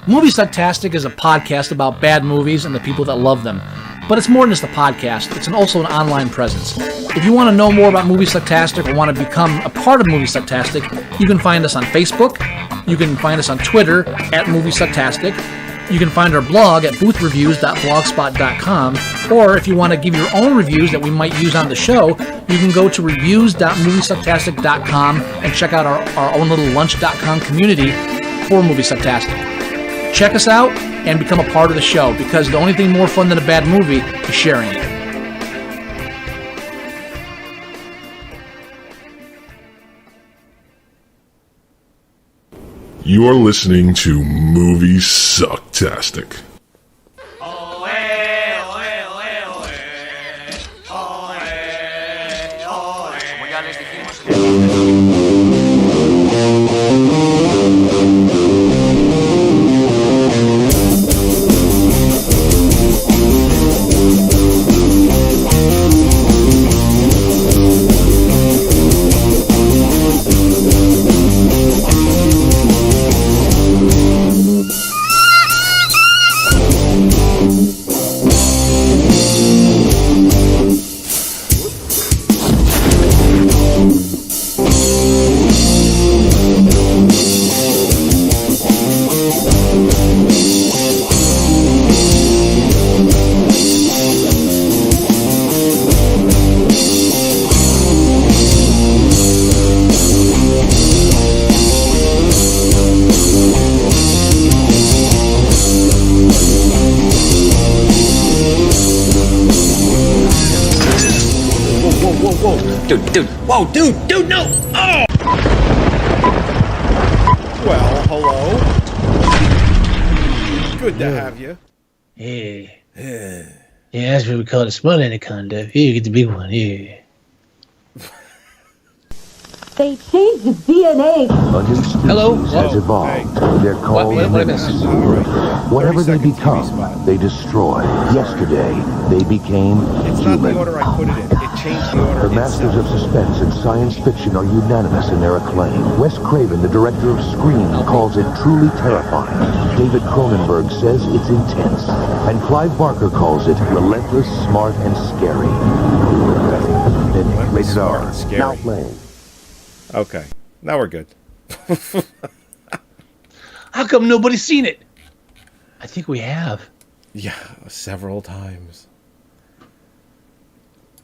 Movie Sucktastic is a podcast about bad movies and the people that love them. But it's more than just a podcast. It's also an online presence. If you want to know more about Movie Sucktastic or want to become a part of Movie Sucktastic, you can find us on Facebook. You can find us on Twitter at Movie Sucktastic. You can find our blog at boothreviews.blogspot.com. Or if you want to give your own reviews that we might use on the show, you can go to reviews.moviesucktastic.com and check out our own little lunch.com community for Movie Sucktastic. Check us out and become a part of the show, because the only thing more fun than a bad movie is sharing it. You are listening to Movie Sucktastic. Dude, no! Oh! Well, hello. Good to have you. Yeah. Yeah, that's what we call the small anaconda. Here, you get the big one. Here. They changed the DNA. A new species has evolved. They're called mimics. Whatever they become, they destroy. Yesterday, they became It's human. not the order I put it in. It changed the order The masters of suspense and science fiction are unanimous in their acclaim. Wes Craven, the director of Scream, calls it truly terrifying. David Cronenberg says it's intense. And Clive Barker calls it relentless, smart, and scary. Rated R. Now playing. Okay. Now we're good. How come nobody's seen it? I think we have. Yeah, several times.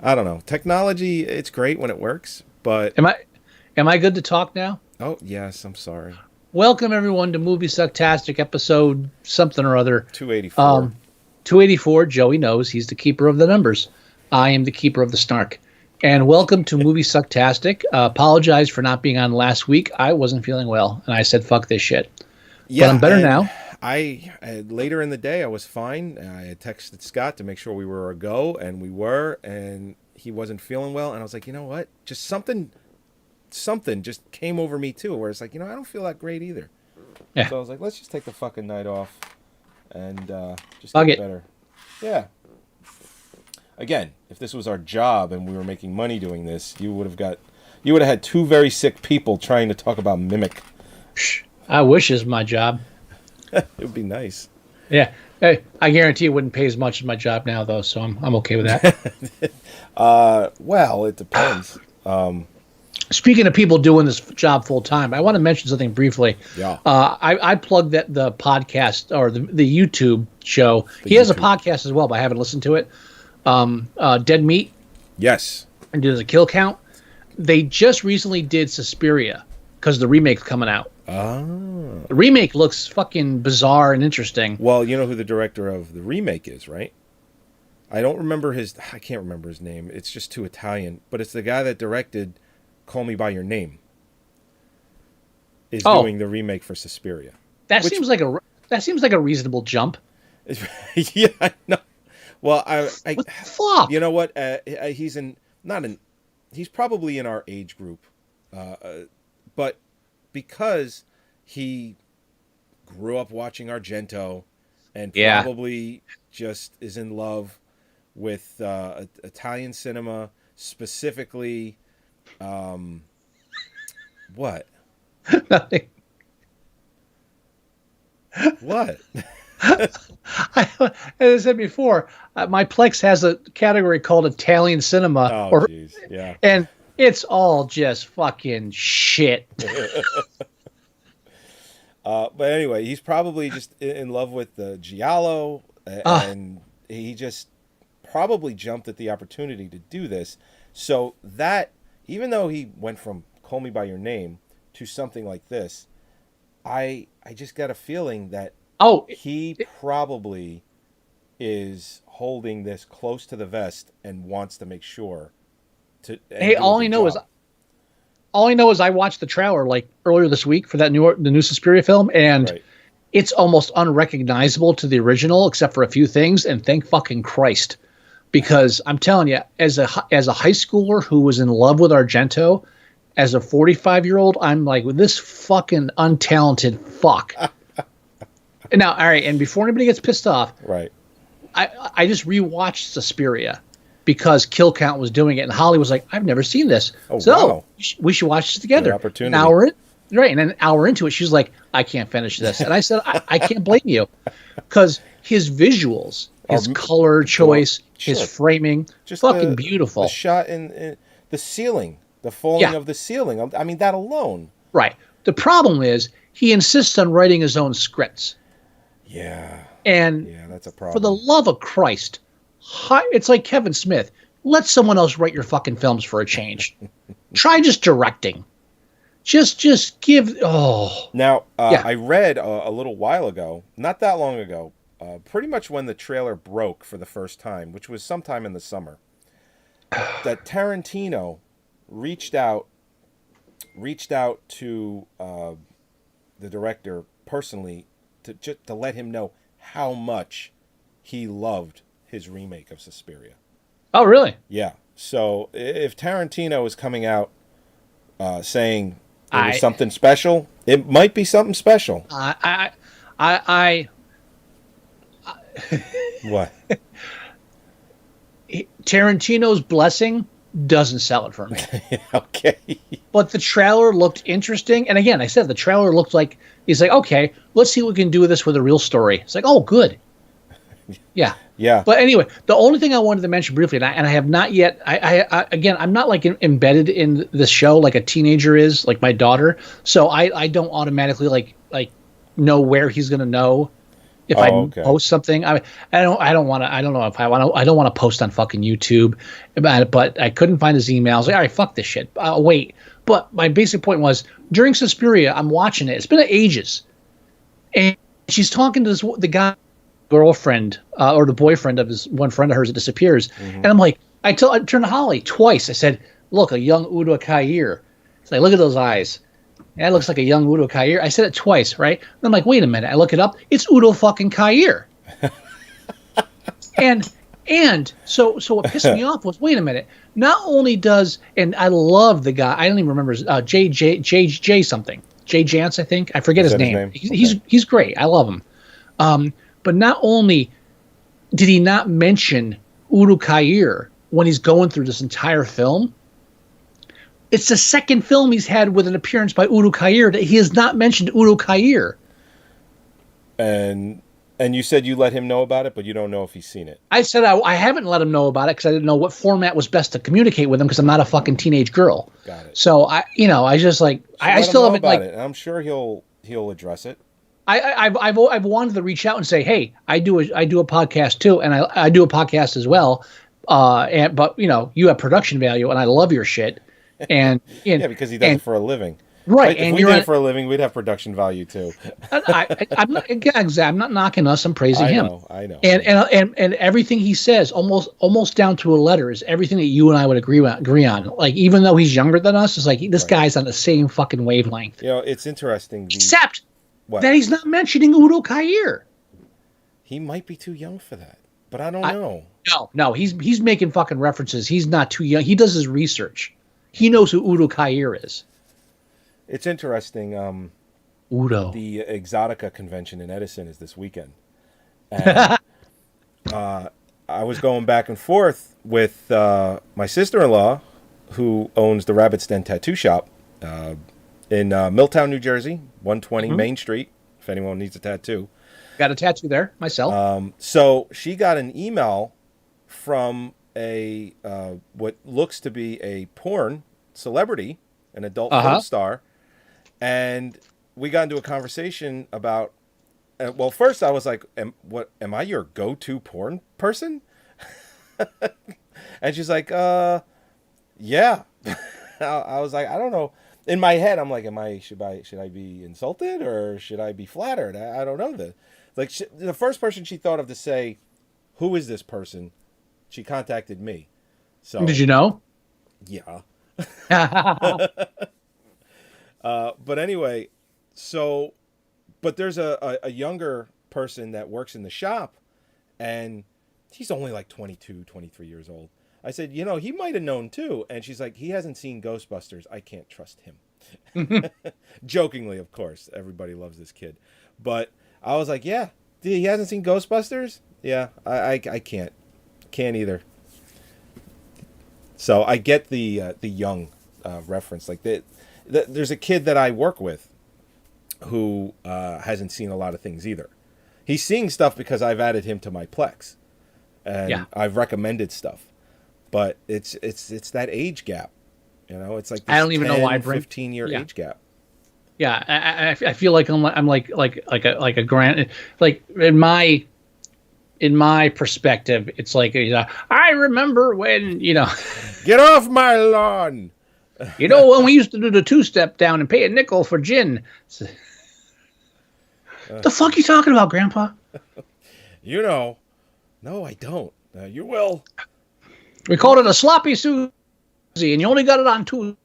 I don't know. Technology, it's great when it works, but... Am I good to talk now? Oh, yes, I'm sorry. Welcome, everyone, to Movie Sucktastic, episode something or other. 284. 284, Joey knows. He's the keeper of the numbers. I am the keeper of the snark. And welcome to Movie Sucktastic. Apologize for not being on last week. I wasn't feeling well, and I said, fuck this shit. Yeah, but I'm better now. Later in the day, I was fine. I had texted Scott to make sure we were a go, and we were, and he wasn't feeling well. And I was like, you know what? Just something just came over me, too, where it's like, I don't feel that great either. Yeah. So I was like, let's just take the fucking night off and just Fuck get it. better. Yeah. Again, if this was our job and we were making money doing this, you would have had two very sick people trying to talk about Mimic. I wish it's my job. It would be nice. Yeah. Hey, I guarantee it wouldn't pay as much as my job now, though, so I'm okay with that. Well, it depends. Speaking of people doing this job full time, I want to mention something briefly. Yeah. I plugged the podcast or the YouTube show. He has a podcast as well, but I haven't listened to it. Dead Meat. Yes. And there's a kill count. They just recently did Suspiria because the remake's coming out. Oh. The remake looks fucking bizarre and interesting. Well, you know who the director of the remake is, right? I can't remember his name. It's just too Italian, but it's the guy that directed Call Me by Your Name. Is doing the remake for Suspiria. Seems like a reasonable jump. Yeah, I know. Well, what the fuck? You know what? He's probably in our age group, but because he grew up watching Argento, and probably just is in love with Italian cinema, specifically, what? Nothing. What? As I said before, my Plex has a category called Italian cinema, Oh, jeez. Yeah. and it's all just fucking shit. But anyway, he's probably just in love with the Giallo, and he just probably jumped at the opportunity to do this. So that, even though he went from Call Me by Your Name to something like this, I just got a feeling that he probably is holding this close to the vest and wants to make sure to. Hey, all I know is I watched the trailer like earlier this week for the new Suspiria film, and it's almost unrecognizable to the original except for a few things. And thank fucking Christ, because I'm telling you, as a high schooler who was in love with Argento, as a 45-year-old, I'm like, this fucking untalented fuck. Now, all right, and before anybody gets pissed off, I just rewatched Suspiria because Kill Count was doing it, and Holly was like, "I've never seen this, so we should watch this together." Opportunity. An hour and then an hour into it, she's like, "I can't finish this," and I said, "I can't blame you, because his visuals, his color choice, his framing, just fucking beautiful. The shot in the ceiling, the falling of the ceiling. I mean, that alone. Right. The problem is he insists on writing his own scripts. Yeah. And that's a problem. For the love of Christ, it's like Kevin Smith. Let someone else write your fucking films for a change. Try just directing. Just give. Oh. Now, I read a little while ago, not that long ago, pretty much when the trailer broke for the first time, which was sometime in the summer, that Tarantino reached out to the director personally to let him know how much he loved his remake of Suspiria. Oh, really? Yeah. So if Tarantino is coming out saying it was something special, it might be something special. What? Tarantino's blessing doesn't sell it for me. Okay. But the trailer looked interesting. And again, I said the trailer looked like, he's like, okay, let's see what we can do with this with a real story. It's like, oh, good. Yeah. Yeah. But anyway, the only thing I wanted to mention briefly, and I have not yet, again, I'm not like embedded in this show like a teenager is, like my daughter. So I don't automatically like know where he's going to know if post something. I don't want to post on fucking YouTube, but I couldn't find his emails. Like, all right, fuck this shit. Wait. But my basic point was, during Suspiria, I'm watching it. It's been ages. And she's talking to the guy, girlfriend, or the boyfriend of his one friend of hers that disappears. Mm-hmm. And I'm like, I turned to Holly twice. I said, look, a young Udo Kier. It's like, look at those eyes. Yeah, it looks like a young Udo Kier. I said it twice, right? And I'm like, wait a minute. I look it up. It's Udo fucking Kier. And so what pissed me off was, wait a minute. Not only does, and I love the guy. I don't even remember his J something. Jay Jance, I think. I forget his name. He's great. I love him. But not only did he not mention Udo Kier when he's going through this entire film, it's the second film he's had with an appearance by Udo Kier that he has not mentioned Udo Kier. And you said you let him know about it, but you don't know if he's seen it. I said I haven't let him know about it because I didn't know what format was best to communicate with him because I'm not a fucking teenage girl. Got it. So I just like I still haven't like. It. I'm sure he'll address it. I've wanted to reach out and say, hey, I do a podcast too, and I do a podcast as well. But you have production value, and I love your shit. And yeah, because he does it for a living. Right, if we did it for a living, we'd have production value too. I'm not knocking us. I'm praising him. I know. And everything he says, almost down to a letter, is everything that you and I would agree on. Like, even though he's younger than us, it's like this guy's on the same fucking wavelength. It's interesting. Except that he's not mentioning Udo Kier. He might be too young for that, but I don't know. No, he's making fucking references. He's not too young. He does his research. He knows who Udo Kier is. It's interesting. Udo. The Exotica convention in Edison is this weekend. And, I was going back and forth with my sister-in-law, who owns the Rabbit's Den Tattoo Shop in Milltown, New Jersey, 120 Main Street. if anyone needs a tattoo. Got a tattoo there myself. So she got an email from a what looks to be a porn celebrity, an adult film star, and we got into a conversation about. Well, first I was like, "Am I your go-to porn person?" And she's like, "Yeah." I was like, "I don't know." In my head, I'm like, should I be insulted or should I be flattered? I don't know. The first person she thought of to say, "Who is this person?" She contacted me. So did you know? Yeah. But anyway, but there's a younger person that works in the shop, and he's only like 22, 23 years old. I said, he might have known too. And she's like, he hasn't seen Ghostbusters. I can't trust him. Jokingly, of course. Everybody loves this kid. But I was like, yeah, he hasn't seen Ghostbusters? Yeah, I can't. Can't either. So I get the young reference. Like there's a kid that I work with who hasn't seen a lot of things either. He's seeing stuff because I've added him to my Plex. And I've recommended stuff. But it's that age gap, It's like this I don't even know why 15-year age gap. Yeah, I feel like I'm like a grand, like in my perspective, it's like I remember when Get off my lawn. When we used to do the 2-step down and pay a nickel for gin. The fuck you talking about, Grandpa? No, I don't. You will. We called it a sloppy Susie, and you only got it on Tuesday.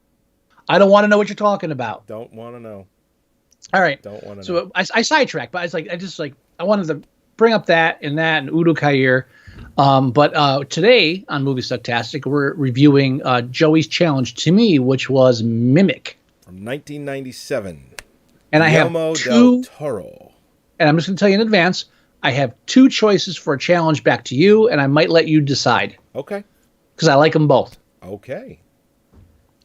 I don't want to know what you're talking about. Don't want to know. All right. Don't want to so know. I sidetracked, but I wanted to bring up that and Udo Kier. But today on Movie Sucktastic, we're reviewing Joey's challenge to me, which was Mimic. From 1997. And I have Guillermo two. del Toro. And I'm just going to tell you in advance, I have two choices for a challenge back to you, and I might let you decide. Okay. Because I like them both. Okay.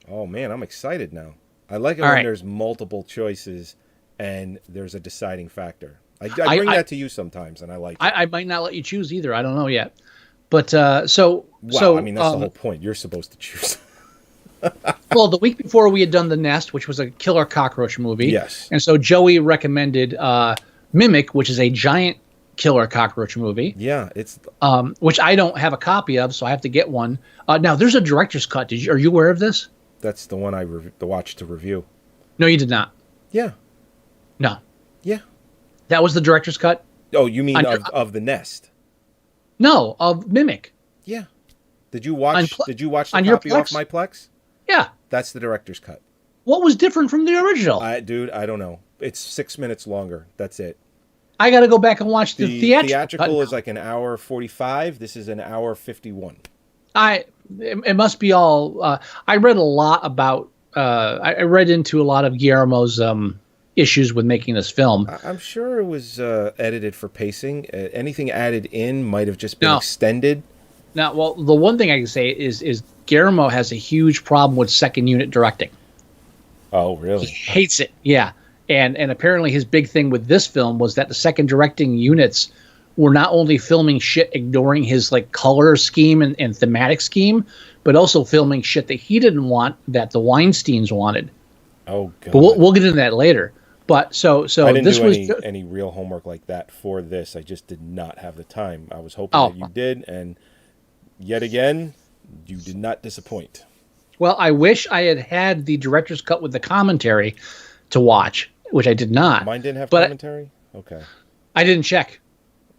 Oh, man, I'm excited now. I like it when there's multiple choices and there's a deciding factor. I bring that to you sometimes, and I like it. I might not let you choose either. I don't know yet. But I mean, that's the whole point. You're supposed to choose. Well, the week before we had done The Nest, which was a killer cockroach movie. Yes. And so Joey recommended Mimic, which is a giant killer cockroach movie. Yeah, it's which I don't have a copy of, so I have to get one. Now, there's a director's cut. Are you aware of this? That's the one I watched to review. No, you did not. Yeah. No. Yeah. That was the director's cut? Oh, you mean of The Nest? No, of Mimic. Yeah. Did you watch the copy off my Plex? Yeah. That's the director's cut. What was different from the original? Dude, I don't know. It's 6 minutes longer. That's it. I got to go back and watch the theatrical. Theatrical is like an hour 45. This is an hour 51. It must be all. I read a lot about. I read into a lot of Guillermo's issues with making this film. I'm sure it was edited for pacing. Anything added in might have just been extended. Now, well, the one thing I can say is Guillermo has a huge problem with second unit directing. Oh, really? He hates it. Yeah. And apparently his big thing with this film was that the second directing units were not only filming shit ignoring his like color scheme and thematic scheme, but also filming shit that he didn't want that the Weinsteins wanted. Oh, God. But we'll get into that later. But so I didn't this do was any real homework like that for this. I just did not have the time. I was hoping that you did, and yet again, you did not disappoint. Well, I wish I had the director's cut with the commentary to watch, which I did not. Mine didn't have commentary? Okay. I didn't check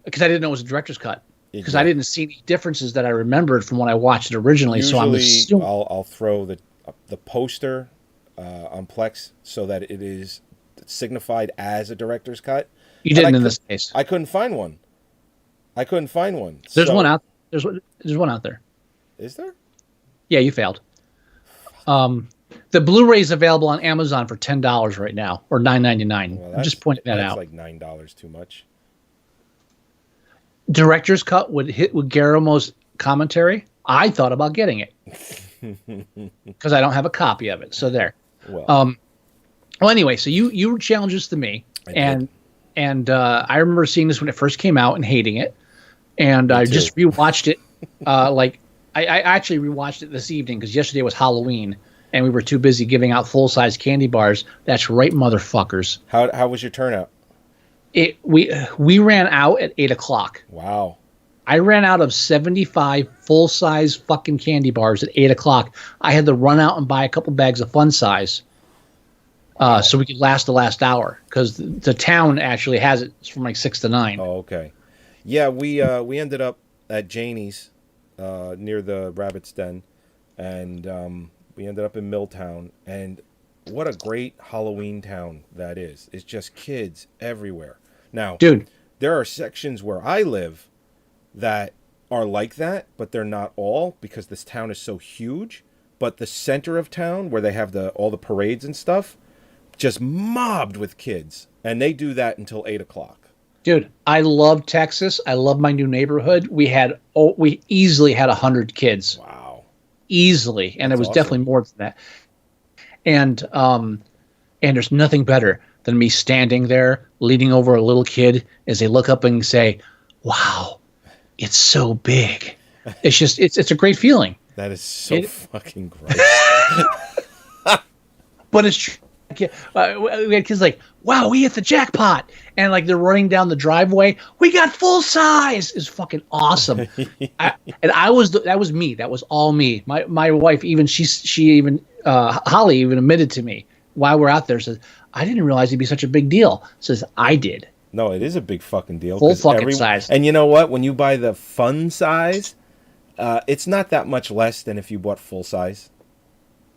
because I didn't know it was a director's cut. Because I didn't see any differences that I remembered from when I watched it originally. Usually, so I'll throw the poster on Plex so that it is signified as a director's cut. You didn't in this case. I couldn't find one. There's one out. There's one out there. Is there? Yeah, you failed. The Blu-ray is available on Amazon for $10 right now, or $9.99. Well, I'm just pointing that out. That's like $9 too much. Director's cut would hit with Guillermo's commentary. I thought about getting it because I don't have a copy of it. So there. Well, anyway, so you challenged this to me, and And I remember seeing this when it first came out and hating it. And I just rewatched it. I actually rewatched it this evening because yesterday was Halloween and we were too busy giving out full-size candy bars. That's right, motherfuckers. How was your turnout? We ran out at 8 o'clock. Wow. I ran out of 75 full-size fucking candy bars at 8 o'clock. I had to run out and buy a couple bags of fun size so we could last the last hour because the town actually has it from like 6 to 9. Oh, okay. Yeah, we ended up at Janie's near the Rabbit's Den, and we ended up in Milltown. And what a great Halloween town that is. It's just kids everywhere. Now, dude, there are sections where I live that are like that, but they're not all because this town is so huge. But the center of town, where they have all the parades and stuff, just mobbed with kids, and they do that until 8 o'clock. Dude, I love Texas. I love my new neighborhood. We easily had 100 kids. Wow, easily, and That's it was awesome. definitely more than that. And there's nothing better than me standing there, leaning over a little kid as they look up and say, "Wow, it's so big." It's just it's a great feeling. That is so fucking gross. But it's true. We had kids like, "Wow, we hit the jackpot," and like they're running down the driveway. We got full size. It's fucking awesome. That was me. That was all me. My wife Holly even admitted to me while we're out there, says, "I didn't realize it'd be such a big deal." Says, "I did." No, it is a big fucking deal. Full fucking size. And you know what? When you buy the fun size, it's not that much less than if you bought full size.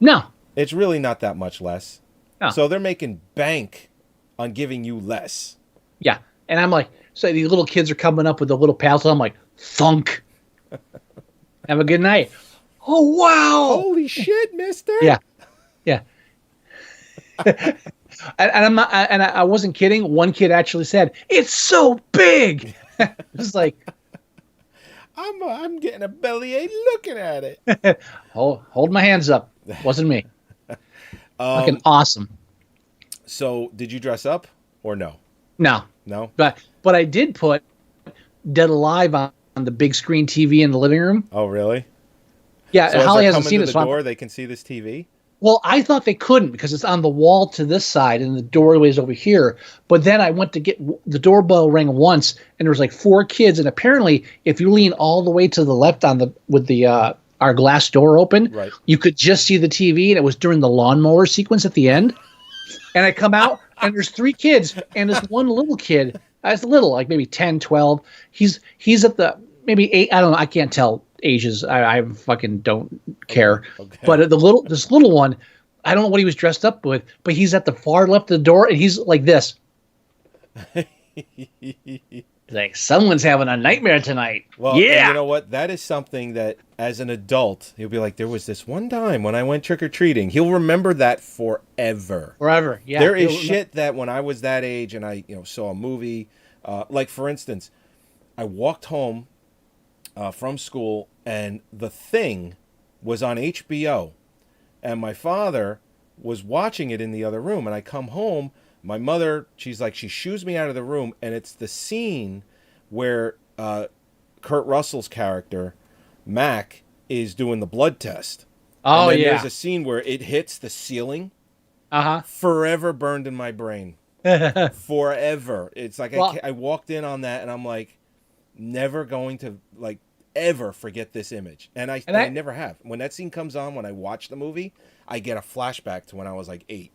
No. It's really not that much less. No. So they're making bank on giving you less. Yeah. And I'm like, so these little kids are coming up with the little paddles. I'm like, thunk. Have a good night. Oh, wow. Holy shit, mister. Yeah. Yeah. and I'm not, and I wasn't kidding. One kid actually said, "It's so big." It's like, I'm getting a bellyache looking at it. hold my hands up. Wasn't me. Fucking awesome. So, did you dress up or no? No. No. But I did put Dead Alive on the big screen TV in the living room. Oh, really? Yeah, So Holly as they're hasn't seen coming it. to So the door, they can see this TV. well, I thought they couldn't because it's on the wall to this side and the doorway's over here. But then I went to get the doorbell rang once, and there was like 4 kids. And apparently, if you lean all the way to the left with our glass door open, Right. you could just see the TV. And it was during the lawnmower sequence at the end. And I come out, and there's 3 kids, and this one little kid, as little, like maybe 10, 12. He's at the maybe 8. I don't know. I can't tell ages. I fucking don't care. Okay. But this little one, I don't know what he was dressed up with, but he's at the far left of the door, and he's like this. Like, someone's having a nightmare tonight. Well, and yeah. you know what? That is something that, as an adult, he'll be like, there was this one time when I went trick-or-treating. He'll remember that forever. Forever. Yeah. There is shit that when I was that age and I saw a movie, like, for instance, I walked home from school, and The Thing was on HBO. And my father was watching it in the other room. And I come home, my mother, she shoos me out of the room, and it's the scene where Kurt Russell's character, Mac, is doing the blood test. Oh, and then yeah. There's a scene where it hits the ceiling. Uh-huh. Forever burned in my brain. Forever. It's like I walked in on that, and I'm like, never going to, like, ever forget this image. And I never have. When that scene comes on, when I watch the movie, I get a flashback to when I was like 8.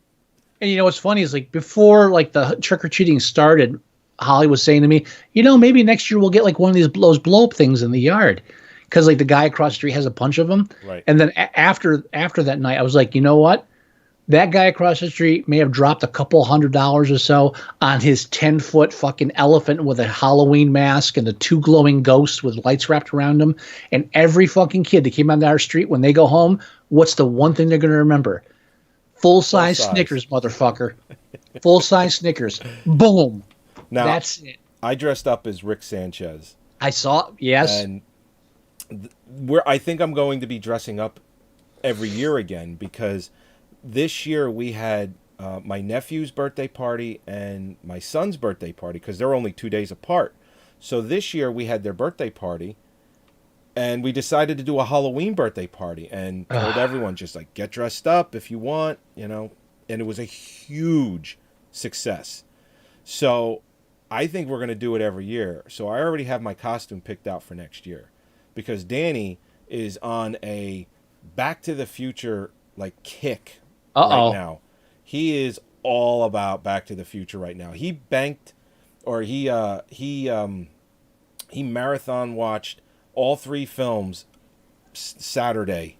And you know what's funny is, like, before like the trick-or-treating started, Holly was saying to me, maybe next year we'll get like one of those blow-up things in the yard. Because like the guy across the street has a bunch of them. Right. And then after that night, I was like, you know what? That guy across the street may have dropped a couple $100 or so on his 10-foot fucking elephant with a Halloween mask and the 2 glowing ghosts with lights wrapped around them. And every fucking kid that came onto our street, when they go home, what's the one thing they're going to remember? Full-size Snickers, motherfucker. Full-size Snickers. Boom. Now, that's it. I dressed up as Rick Sanchez. I saw, yes. And I think I'm going to be dressing up every year again, because this year we had my nephew's birthday party and my son's birthday party, because they're only 2 days apart. So this year we had their birthday party, and we decided to do a Halloween birthday party, and told everyone, just like, get dressed up if you want, you know. And it was a huge success. So I think we're going to do it every year. So I already have my costume picked out for next year, because Danny is on a Back to the Future like kick right now. He is all about Back to the Future right now. He banked, or he marathon watched all 3 films Saturday,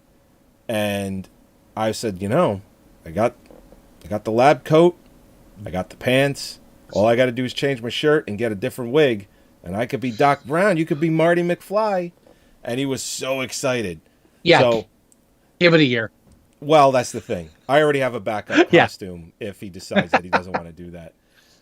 and I said, you know, I got the lab coat, I got the pants. All I got to do is change my shirt and get a different wig, and I could be Doc Brown. You could be Marty McFly. And he was so excited. Yeah, so, give it a year. Well, that's the thing. I already have a backup costume if he decides that he doesn't want to do that.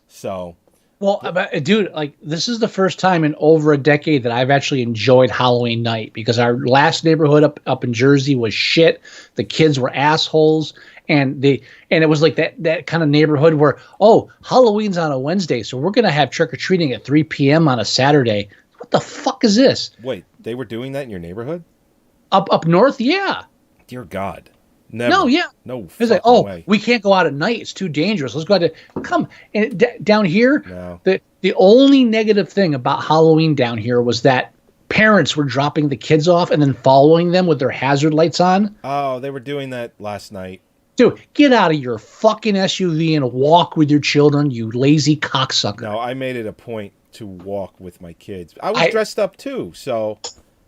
So, well, dude, like, this is the first time in over a decade that I've actually enjoyed Halloween night, because our last neighborhood up in Jersey was shit. The kids were assholes. And it was like that kind of neighborhood where, oh, Halloween's on a Wednesday, so we're going to have trick-or-treating at 3 p.m. on a Saturday. What the fuck is this? Wait, they were doing that in your neighborhood? Up north, yeah. Dear God. Never. No, yeah. No It's like, way. we can't go out at night. It's too dangerous. Let's go out to come. And down here, No. the only negative thing about Halloween down here was that parents were dropping the kids off and then following them with their hazard lights on. Oh, they were doing that last night. Dude, get out of your fucking SUV and walk with your children, you lazy cocksucker. No, I made it a point to walk with my kids. I was dressed up too, so.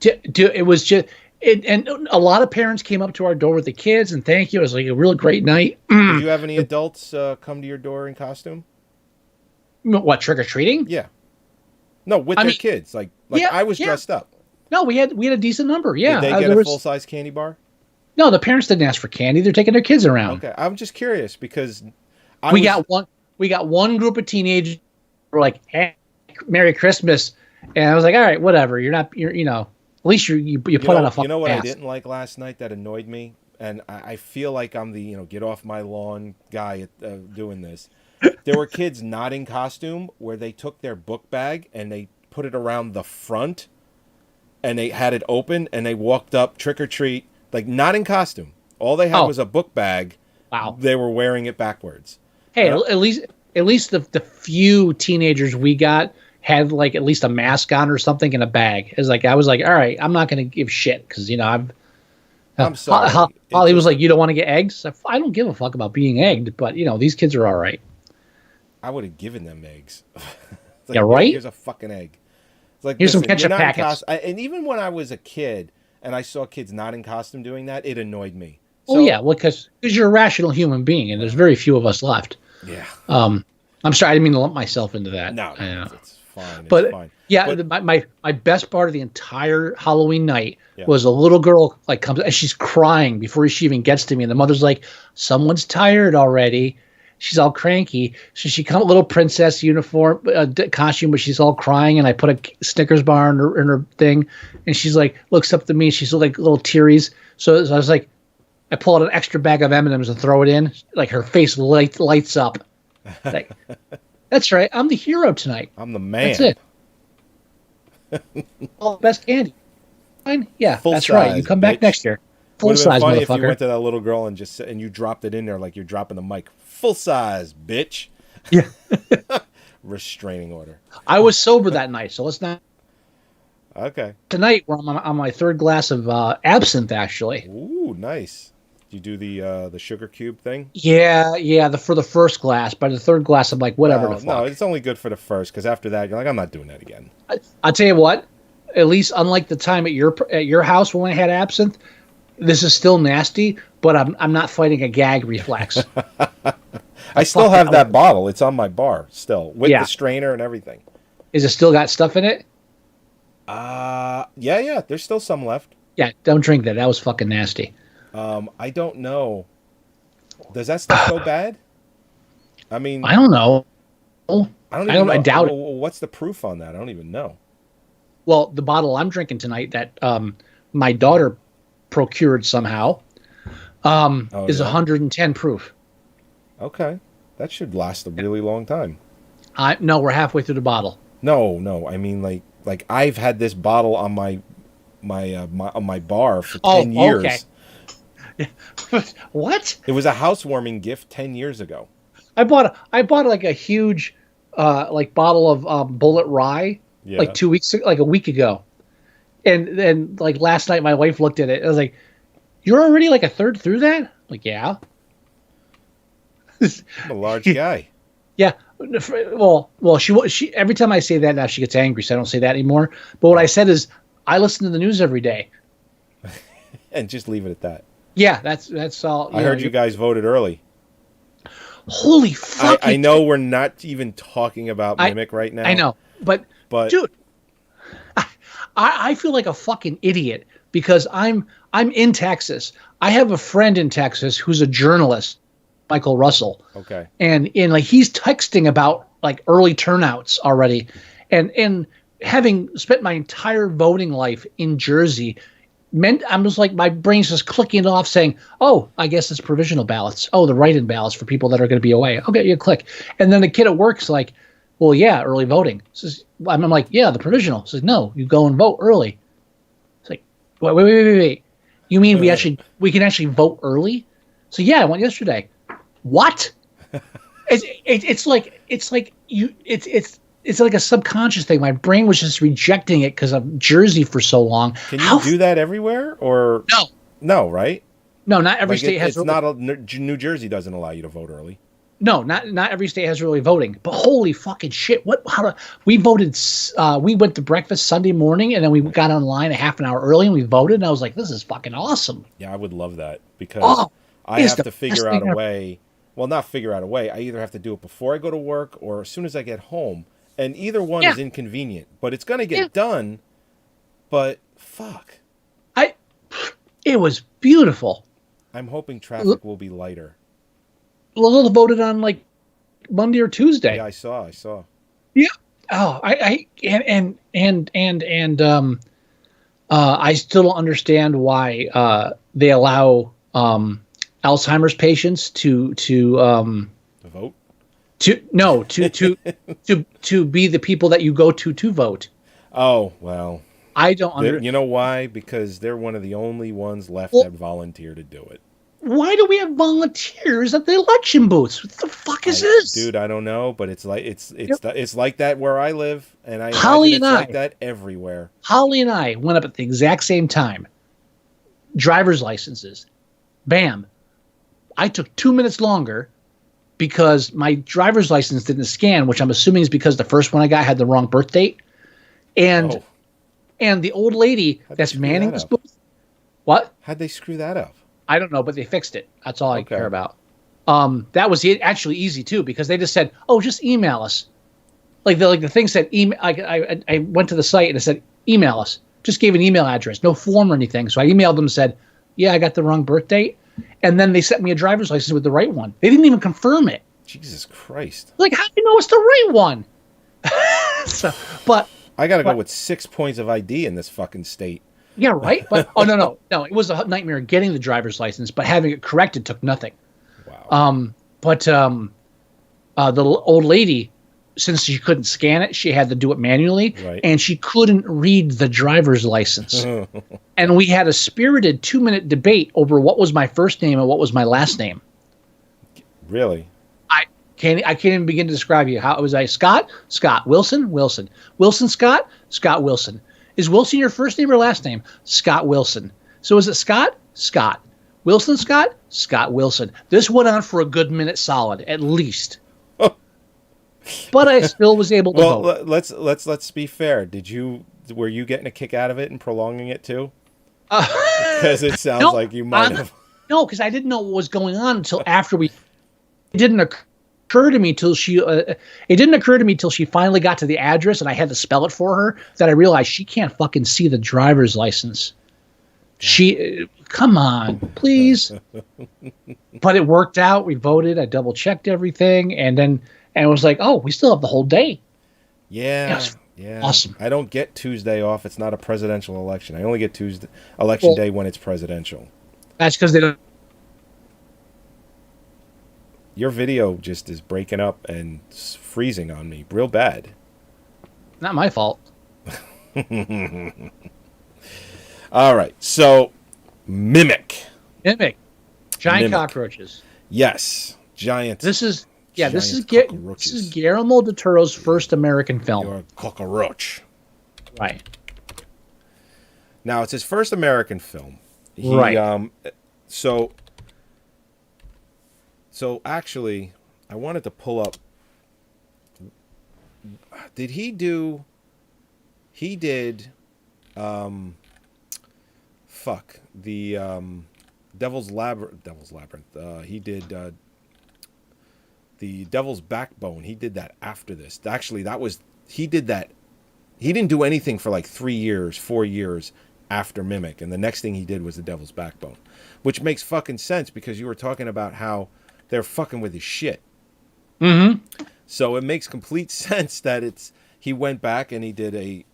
It was just, and a lot of parents came up to our door with the kids, and thank you. It was like a real great night. Did you have any adults come to your door in costume? What, trick-or-treating? Yeah. No, with their kids. Like yeah, I was dressed up. No, we had a decent number. Yeah. Did they get a full-size candy bar? No, the parents didn't ask for candy. They're taking their kids around. Okay, I'm just curious because we got one group of teenagers who were like, "Hey, Merry Christmas," and I was like, "All right, whatever. You're not. You know, at least you put on a fucking." You know what ass. I didn't like last night that annoyed me, and I feel like I'm the get off my lawn guy doing this. There were kids not in costume where they took their book bag and they put it around the front, and they had it open and they walked up trick or treat. Like, not in costume. All they had was a book bag. Wow. They were wearing it backwards. Hey, at least the few teenagers we got had, like, at least a mask on or something in a bag. It's like, I was like, all right, I'm not going to give shit because, you know, I'm sorry. Holly was like, you don't want to get eggs? I don't give a fuck about being egged, but, you know, these kids are all right. I would have given them eggs. Like, yeah, right? Here's a fucking egg. It's like, here's some ketchup packets. And even when I was a kid, and I saw kids not in costume doing that, it annoyed me. So, yeah, well, because you're a rational human being, and there's very few of us left. Yeah. I'm sorry, I didn't mean to lump myself into that. No, it's fine. But, fine. Yeah, my best part of the entire Halloween night was a little girl like comes and she's crying before she even gets to me, and the mother's like, "Someone's tired already." She's all cranky, so she comes, little princess uniform costume, but she's all crying, and I put a Snickers bar in her thing, and she's like looks up to me, she's like little tearies. So I was like, I pull out an extra bag of M&Ms and throw it in, like her face lights up. Like, that's right, I'm the hero tonight. I'm the man. That's it. All the best candy. Fine, yeah, Full that's size, right. You come back bitch. next year. Full Would have been size, funny if you motherfucker. went to that little girl and you dropped it in there like you're dropping the mic. Full size, bitch. Yeah. Restraining order. I was sober that night, so let's not. Okay. Tonight, we're on my third glass of absinthe, actually. Ooh, nice. Did you do the sugar cube thing? Yeah, for the first glass. By the third glass, I'm like, whatever the fuck. No, it's only good for the first, because after that, you're like, I'm not doing that again. I'll tell you what. At least, unlike the time at your house when I had absinthe, this is still nasty, but I'm not fighting a gag reflex. I still have that bottle. It's on my bar still, with the strainer and everything. Is it still got stuff in it? Yeah. There's still some left. Yeah, don't drink that. That was fucking nasty. I don't know. Does that stuff go bad? I mean, I don't know. I doubt it. What's the proof on that? I don't even know. Well, the bottle I'm drinking tonight that my daughter procured somehow is 110 proof. Okay. That should last a really long time. No, we're halfway through the bottle. No. I mean, like I've had this bottle on my bar for 10 years. Okay. What? It was a housewarming gift 10 years ago. I bought like a huge like bottle of Bullet Rye like 2 weeks like a week ago. And then like last night my wife looked at it. I was like, "You're already like a third through that?" I'm like, "Yeah." I'm a large guy. Yeah. Well, she every time I say that now she gets angry, so I don't say that anymore. But what I said is I listen to the news every day. And just leave it at that. Yeah, that's all. I heard you guys voted early. Holy fuck! I know we're not even talking about Mimic right now. I know, but dude, I feel like a fucking idiot because I'm in Texas. I have a friend in Texas who's a journalist, Michael Russell. Okay. And like he's texting about like early turnouts already, and having spent my entire voting life in Jersey, I'm just like my brain's just clicking off saying, "Oh, I guess it's provisional ballots. Oh, the write-in ballots for people that are going to be away." Okay, you click, and then the kid at work's like, "Well, yeah, early voting." Says, I'm like, "Yeah, the provisional." Says, "No, you go and vote early." It's like, wait. You mean we can actually vote early? So yeah, I went yesterday. What? It's like a subconscious thing. My brain was just rejecting it because of Jersey for so long. Can you do that everywhere or no? Right? No, not every state has. It's not New Jersey doesn't allow you to vote early. No, not every state has early voting. But holy fucking shit! We voted? We went to breakfast Sunday morning, and then we got online a half an hour early, and we voted. And I was like, "This is fucking awesome." Yeah, I would love that because I have to figure out a way. Well, not figure out a way. I either have to do it before I go to work or as soon as I get home. And either one is inconvenient. But it's going to get done. But fuck. It was beautiful. I'm hoping traffic will be lighter. Lil voted on like Monday or Tuesday. Yeah, I saw. Yeah. Oh, I still don't understand why they allow Alzheimer's patients to vote. To be the people that you go to vote. Oh well, I don't understand. You know why? Because they're one of the only ones left that volunteer to do it. Why do we have volunteers at the election booths? What the fuck is this, dude? I don't know, but it's like it's like that where I live, and Holly and I like that everywhere. Holly and I went up at the exact same time. Driver's licenses, bam. I took 2 minutes longer because my driver's license didn't scan, which I'm assuming is because the first one I got had the wrong birth date. And the old lady that's manning this booth. What? How'd they screw that up? I don't know, but they fixed it. That's all I care about. That was actually easy too because they just said, "Oh, just email us." Like the thing said email. I went to the site and it said email us. Just gave an email address, no form or anything. So I emailed them and said, "Yeah, I got the wrong birth date." And then they sent me a driver's license with the right one. They didn't even confirm it. Jesus Christ! Like, how do you know it's the right one? But I got to go with 6 points of ID in this fucking state. Yeah, right. But no, it was a nightmare getting the driver's license, but having it corrected took nothing. Wow. The old lady, since she couldn't scan it, she had to do it manually, and she couldn't read the driver's license. And we had a spirited 2-minute debate over what was my first name and what was my last name. Really? I can't even begin to describe you. How was I? Scott, Wilson, Scott, Wilson. Is Wilson your first name or last name? Scott Wilson. So is it Scott, Wilson, Scott Wilson? This went on for a good minute solid, at least. But I still was able to vote. Let's be fair. Were you getting a kick out of it and prolonging it too? Because it sounds like you might have. No, because I didn't know what was going on until after we. It didn't occur to me till she. It didn't occur to me till she finally got to the address and I had to spell it for her. That I realized she can't fucking see the driver's license. Come on, please. But it worked out. We voted. I double checked everything, and it was like, oh, we still have the whole day. Yeah. Yeah. Awesome. I don't get Tuesday off. It's not a presidential election. I only get election day when it's presidential. That's because they don't. Your video just is breaking up and freezing on me real bad. Not my fault. All right, so Mimic. Giant Mimic. cockroaches. Yes, giant. This is cockroaches. this is Guillermo del Toro's first American film. You're a cockroach. Right. Now, it's his first American film. Right. So actually, I wanted to pull up. Did he do? He did. The Devil's Labyrinth. He did the Devil's Backbone. He did that after this. Actually, he did that. He didn't do anything for like 4 years after Mimic, and the next thing he did was the Devil's Backbone, which makes fucking sense because you were talking about how they're fucking with his shit. Mm-hmm. So it makes complete sense that he went back and he did a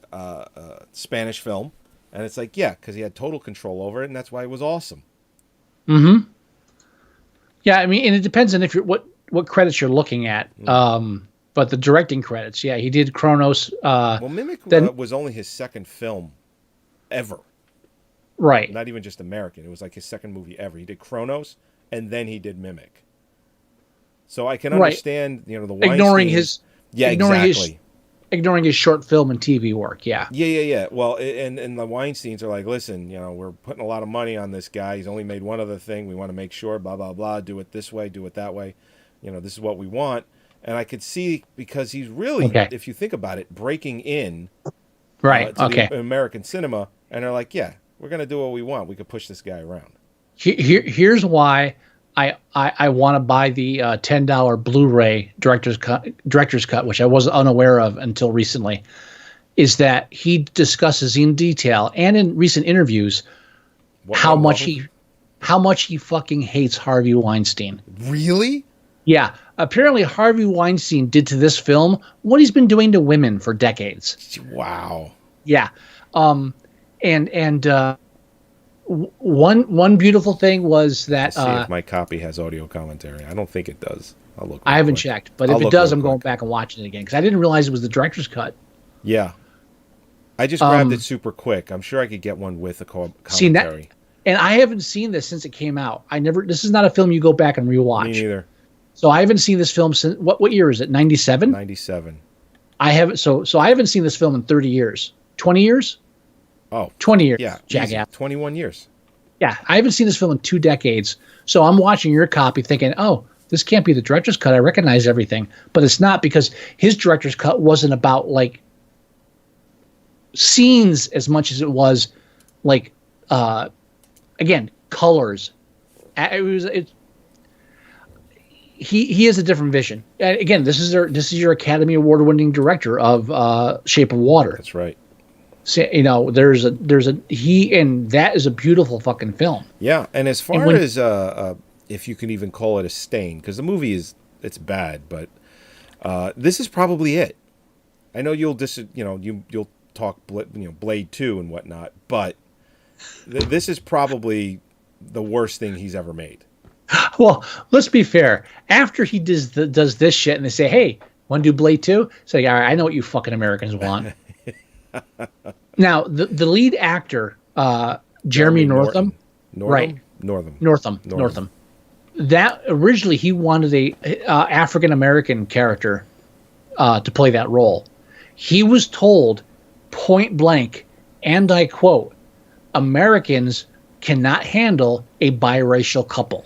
Spanish film, and it's like, yeah, because he had total control over it, and that's why it was awesome. Mm-hmm. Yeah, I mean, and it depends on what credits you're looking at. But the directing credits, yeah, he did Kronos. Well, Mimic was only his second film ever. Right. Not even just American. It was like his second movie ever. He did Kronos, and then he did Mimic. So I can understand, the Weinstein... Ignoring his short film and TV work, yeah. Yeah. Well, and the Weinsteins are like, listen, we're putting a lot of money on this guy. He's only made one other thing. We want to make sure, blah, blah, blah, do it this way, do it that way. This is what we want. And I could see, because he's really, if you think about it, breaking in to the American cinema, and they're like, yeah, we're going to do what we want. We could push this guy around. Here's why I want to buy the $10 Blu-ray director's cut, which I was unaware of until recently, is that he discusses in detail and in recent interviews how much he fucking hates Harvey Weinstein. Really? Yeah. Apparently Harvey Weinstein did to this film what he's been doing to women for decades. Wow. Yeah. One beautiful thing was that Let's see if my copy has audio commentary. I don't think it does. I'll look. I haven't checked, but if it does, I'm going back and watching it again because I didn't realize it was the director's cut. Yeah, I just grabbed it super quick. I'm sure I could get one with a commentary. And I haven't seen this since it came out. This is not a film you go back and rewatch. Me neither. So I haven't seen this film since what year is it? 97? 97. I haven't so I haven't seen this film in 30 years. 20 years? Oh. 20 years. Yeah. Jackass. 21 years. Yeah, I haven't seen this film in 2 decades. So I'm watching your copy thinking, "Oh, this can't be the director's cut. I recognize everything." But it's not, because his director's cut wasn't about like scenes as much as it was like again, colors. He has a different vision. And again, this is your Academy Award winning director of Shape of Water. That's right. So, there's a and that is a beautiful fucking film. Yeah, and as far as if you can even call it a stain, because the movie it's bad, but this is probably it. I know you'll talk Blade 2 and whatnot, but this is probably the worst thing he's ever made. Well, let's be fair. After he does this shit, and they say, "Hey, want to do Blade 2?" Say, "All right, I know what you fucking Americans want." Now, the lead actor, Jeremy Northam, right? Northam. That originally he wanted a African American character to play that role. He was told point blank, and I quote, "Americans cannot handle a biracial couple."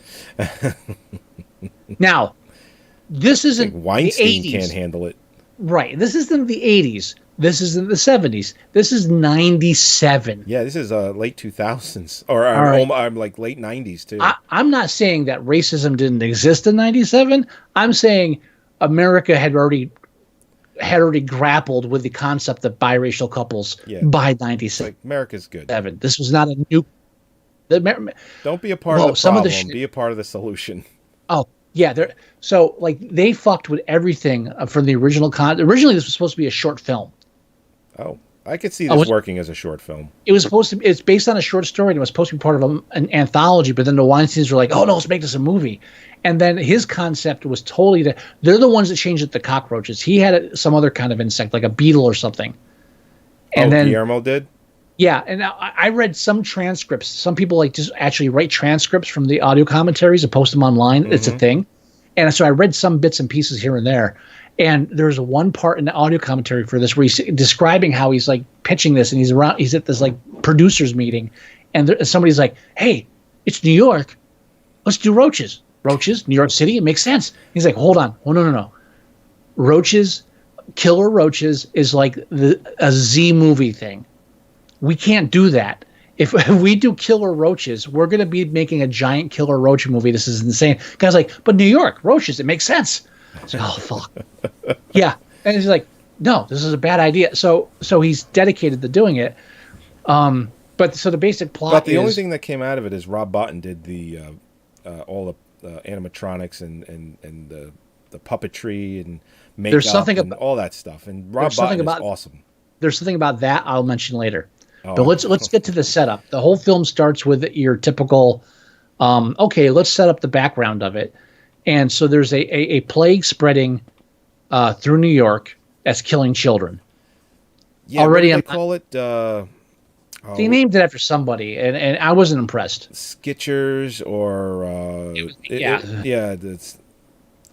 Now, this isn't Weinstein the 80s. Can't handle it. Right. This isn't the 80s. This isn't the 70s. This is 97. Yeah, this is late 2000s. Or I'm like late 90s, too. I'm not saying that racism didn't exist in 97. I'm saying America had already grappled with the concept of biracial couples by 97. Like, America's good. This was not a new... Don't be a part of the problem. Be a part of the solution. Oh, yeah. So, like, they fucked with everything from the original Originally, this was supposed to be a short film. Oh. I could see this working as a short film. It was supposed to. It's based on a short story, and it was supposed to be part of an anthology. But then the Weinsteins were like, "Oh no, let's make this a movie." And then his concept was totally that they're the ones that changed it to cockroaches. He had some other kind of insect, like a beetle or something. And then Guillermo did. Yeah, and I read some transcripts. Some people like just actually write transcripts from the audio commentaries and post them online. It's a thing. And so I read some bits and pieces here and there. And there's one part in the audio commentary for this where he's describing how he's like pitching this, and he's at this like producers meeting, and somebody's like, "Hey, it's New York. Let's do roaches. Roaches, New York City. It makes sense." He's like, "Hold on. Oh, no. Roaches, killer roaches is like a Z movie thing. We can't do that. If we do killer roaches, we're going to be making a giant killer roach movie. This is insane." Guy's like, "But New York, roaches, it makes sense." It's like, "Oh, fuck." Yeah. And he's like, "No, this is a bad idea." So he's dedicated to doing it. But so the basic plot But the only thing that came out of it is Rob Bottin did the all the animatronics and the puppetry and makeup and all that stuff. And Rob Bottin is awesome. There's something about that I'll mention later. But let's get to the setup. The whole film starts with your typical, okay, let's set up the background of it. And so there's a plague spreading through New York that's killing children. Yeah, already what do they call it? They named it after somebody, and I wasn't impressed. Skitchers or the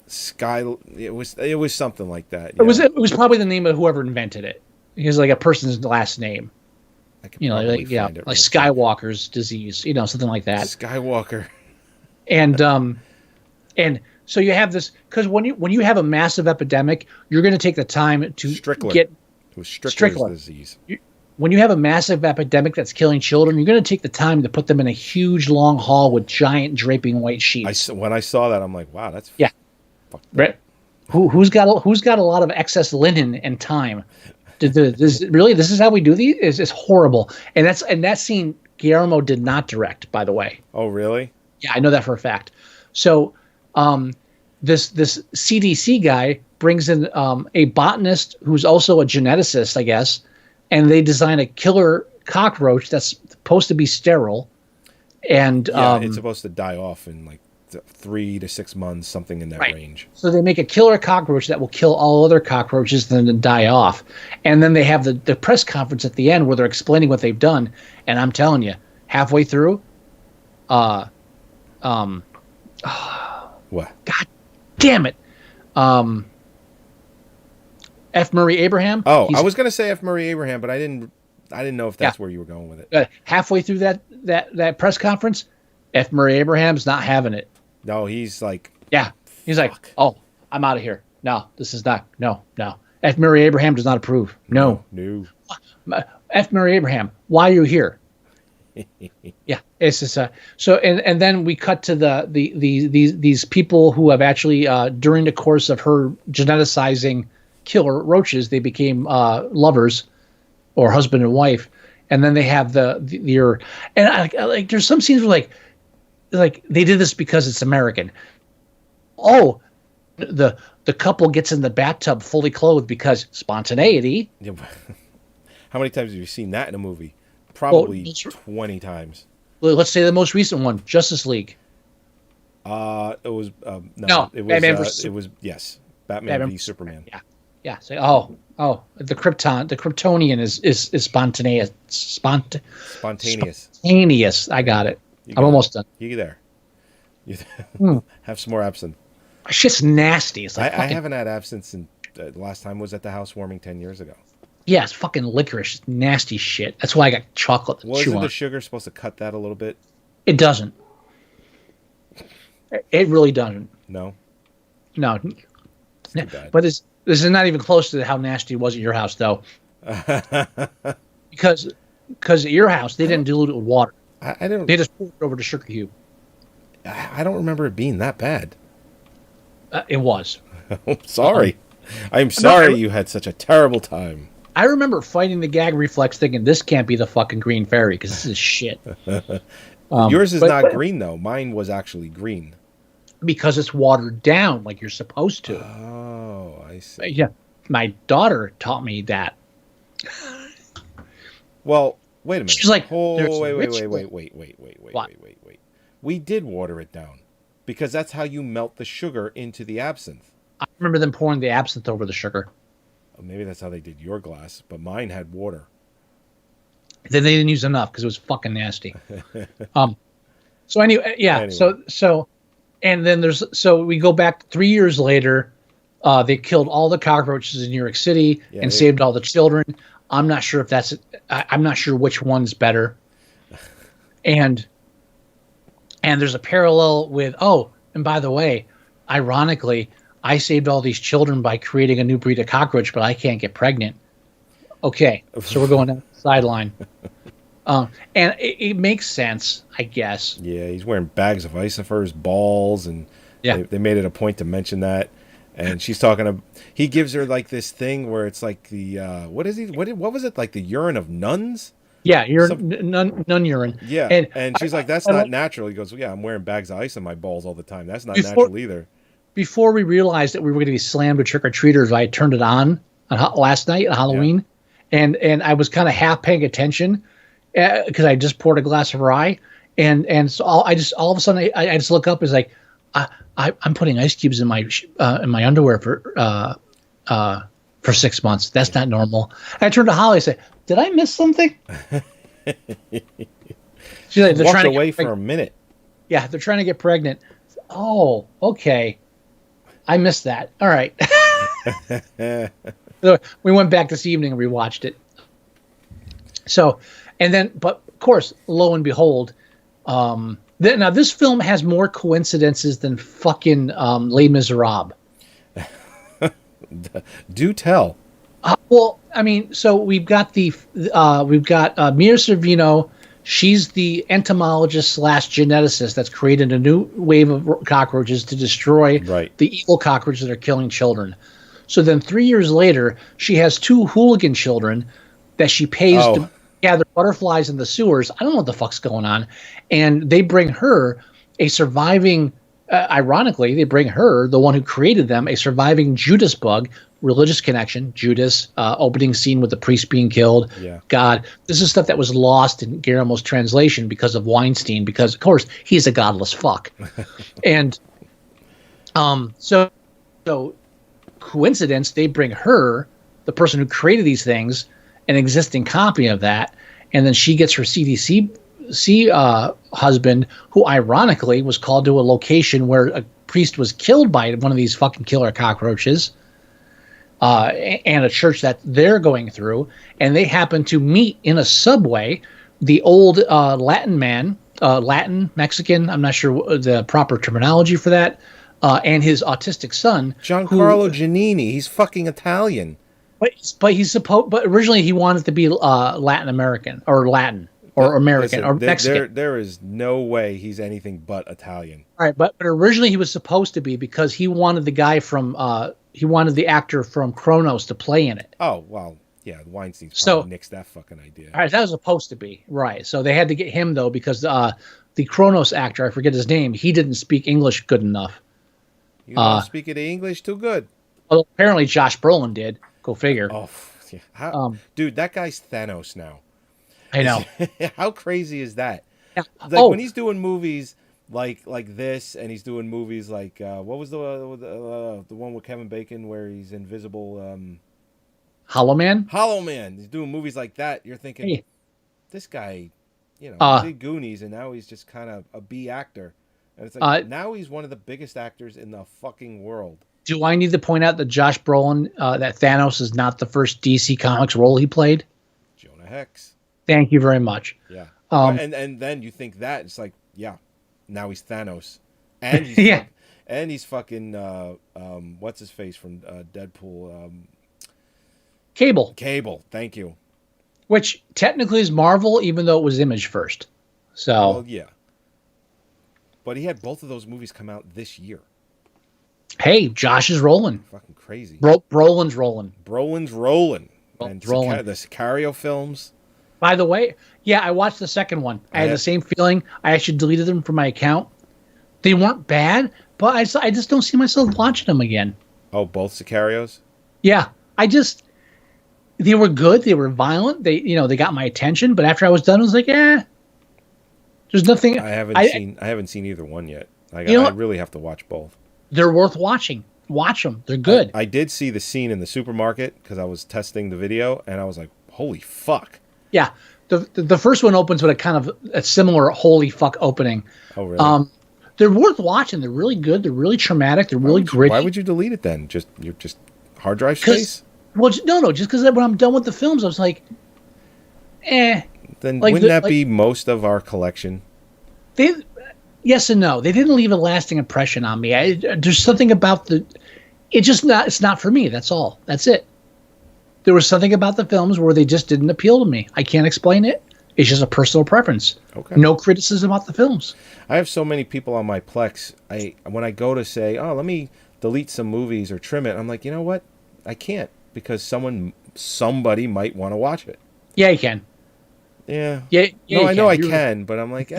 Sky. It was something like that. Yeah. It was probably the name of whoever invented it. It was like a person's last name. Like Skywalker's disease, something like that. Skywalker. And so you have this, because when you have a massive epidemic, you're going to take the time to get it was Strickler's disease. When you have a massive epidemic that's killing children, you're going to take the time to put them in a huge long hall with giant draping white sheets. When I saw that, I'm like, wow, that's right. Who's got a lot of excess linen and time? This is how we do these? It's horrible. And that scene Guillermo did not direct, by the way. Oh, really? Yeah, I know that for a fact. So this CDC guy brings in a botanist who's also a geneticist, I guess, and they design a killer cockroach that's supposed to be sterile. And it's supposed to die off in like 3 to 6 months, something in that range. So they make a killer cockroach that will kill all other cockroaches and then die off. And then they have the press conference at the end where they're explaining what they've done. And I'm telling you, halfway through, what? God damn it. F. Murray Abraham. Oh, I was going to say F. Murray Abraham, but I didn't know if that's where you were going with it. Halfway through that press conference, F. Murray Abraham's not having it. No, he's like... Yeah. He's like, "Oh, I'm out of here. No, this is not... No. F. Murray Abraham does not approve. No. F. Murray Abraham, why are you here?" Yeah. It's just... So, and then we cut to these people who have actually, during the course of her geneticizing killer roaches, they became lovers or husband and wife. And then they have there's some scenes where like they did this because it's American. Oh, the couple gets in the bathtub fully clothed because spontaneity. How many times have you seen that in a movie? Probably 20 times. Let's say the most recent one, Justice League. It was no. It was Batman versus it was Batman v Superman. Yeah. Say, the Kryptonian is spontaneous. Spontaneous. I got it. I'm almost done. You there? Have some more absinthe. Shit's nasty. It's like I haven't had absinthe since the last time was at the housewarming 10 years ago. Yeah, it's fucking licorice. It's nasty shit. That's why I got chocolate to chew Wasn't on. the sugar supposed to cut that a little bit? It doesn't. It really doesn't. No. But this is not even close to how nasty it was at your house, though. because at your house they didn't dilute it with water. I don't. They just poured it over the sugar cube. I don't remember it being that bad. It was. I'm sorry. I'm sorry you had such a terrible time. I remember fighting the gag reflex, thinking this can't be the fucking green fairy because this is shit. Yours is not green though. Mine was actually green. Because it's watered down like you're supposed to. Oh, I see. Yeah, my daughter taught me that. Well, wait a minute. She's like, oh, there's wait, wait, ritual. wait. We did water it down because that's how you melt the sugar into the absinthe. I remember them pouring the absinthe over the sugar. Oh, maybe that's how they did your glass, but mine had water. Then they didn't use enough because it was fucking nasty. So anyway, yeah. Anyway. So, and then we go back 3 years later. They killed all the cockroaches in New York City and saved all the children. I'm not sure if I'm not sure which one's better. And there's a parallel with, and by the way, ironically, I saved all these children by creating a new breed of cockroach, but I can't get pregnant. Okay, so we're going down the sideline. And it makes sense, I guess. Yeah, he's wearing bags of ice for his balls, and they made it a point to mention that. And she's talking. He gives her like this thing where it's like the what is he? What was it like the urine of nuns? Yeah, nun urine. Yeah, and she's like, that's not natural. He goes, well, yeah, I'm wearing bags of ice on my balls all the time. That's not natural either. Before we realized that we were going to be slammed with trick or treaters, I turned it on last night on Halloween, and I was kind of half paying attention because I just poured a glass of rye, and so all of a sudden I just look up, is like, I'm putting ice cubes in my underwear for 6 months. That's not normal. And I turned to Holly and said, did I miss something? She's like, walked away for a minute. Yeah, they're trying to get pregnant. Oh, okay. I missed that. All right. So we went back this evening and rewatched it. So, but of course, lo and behold, now this film has more coincidences than fucking Les Miserables. Do tell. Well, I mean, so we've got Mia Sorvino. She's the entomologist / geneticist that's created a new wave of cockroaches to destroy the evil cockroaches that are killing children. So then 3 years later, she has 2 hooligan children that she pays to gather butterflies in the sewers. I don't know what the fuck's going on. And they bring her a surviving, ironically, they bring her, the one who created them, a surviving Judas bug, religious connection, Judas, opening scene with the priest being killed. Yeah. God, this is stuff that was lost in Guillermo's translation because of Weinstein, because, of course, he's a godless fuck. And so coincidence, they bring her, the person who created these things, an existing copy of that, and then she gets her CDC husband, who ironically was called to a location where a priest was killed by one of these fucking killer cockroaches, and a church that they're going through, and they happen to meet in a subway the old Latin man, Latin, Mexican, I'm not sure the proper terminology for that, and his autistic son. Giancarlo Giannini, he's fucking Italian. But he's supposed. But originally he wanted to be Latin American or Latin or American. Listen, or Mexican. There is no way he's anything but Italian. All right, but originally he was supposed to be, because he wanted the guy from he wanted the actor from Kronos to play in it. Oh well, yeah, Weinstein nixed that fucking idea. All right, that was supposed to be right. So they had to get him though, because the Kronos actor, I forget his name, he didn't speak English good enough. You don't speak the English too good. Well, apparently Josh Brolin did. Go figure. Oh, yeah. Dude, that guy's Thanos now. I know. How crazy is that? Yeah. Like when he's doing movies like this, and he's doing movies like what was the one with Kevin Bacon where he's invisible? Hollow Man. Hollow Man. He's doing movies like that. You're thinking, hey, this guy, he did Goonies, and now he's just kind of a B actor. And it's like now he's one of the biggest actors in the fucking world. Do I need to point out that Josh Brolin, that Thanos is not the first DC Comics role he played? Jonah Hex. Thank you very much. Yeah. And then you think that it's like, yeah, now he's Thanos, and he's and he's fucking what's his face from Deadpool? Cable. Cable. Thank you. Which technically is Marvel, even though it was Image first. So. Well, yeah. But he had both of those movies come out this year. Hey, Josh is rolling. Fucking crazy. Brolin's rolling. Brolin's rolling. And the Sicario films. By the way, yeah, I watched the second one. I had the same feeling. I actually deleted them from my account. They weren't bad, but I just don't see myself watching them again. Oh, both Sicarios? Yeah. They were good. They were violent. They got my attention. But after I was done, I was like, there's nothing. I haven't seen either one yet. I really have to watch both. They're worth watching. Watch them. They're good. I did see the scene in the supermarket because I was testing the video, and I was like, holy fuck. Yeah. The first one opens with a kind of a similar holy fuck opening. Oh, really? They're worth watching. They're really good. They're really traumatic. They're really gritty. Why would you delete it then? You're just hard drive space? Well, no, just because when I'm done with the films, I was like, Then wouldn't that be most of our collection? Yes and no. They didn't leave a lasting impression on me. There's something about it's not for me. That's all. That's it. There was something about the films where they just didn't appeal to me. I can't explain it. It's just a personal preference. Okay. No criticism about the films. I have so many people on my Plex. When I go to say, oh, let me delete some movies or trim it, I'm like, you know what? I can't because somebody might want to watch it. Yeah, you can. Yeah. Yeah. No, I know I can, but I'm like,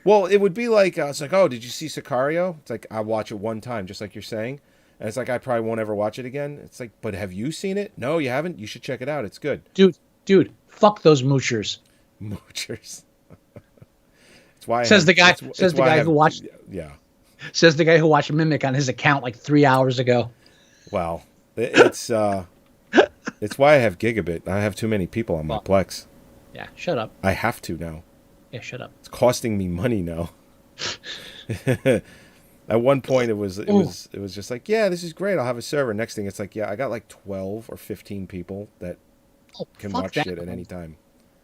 Well, it would be like, it's like, oh, did you see Sicario? It's like, I watch it one time, just like you're saying. And it's like, I probably won't ever watch it again. It's like, but have you seen it? No, you haven't? You should check it out. It's good. Dude, fuck those moochers. Moochers. That's why says the guy who watched. Yeah. Says the guy who watched Mimic on his account like 3 hours ago. Wow. It's why I have Gigabit. I have too many people on my Plex. Yeah, shut up. I have to now. Yeah, shut up. It's costing me money now. At one point, it was just like, yeah, this is great. I'll have a server. Next thing, it's like, yeah, I got like 12 or 15 people that can watch shit at any time.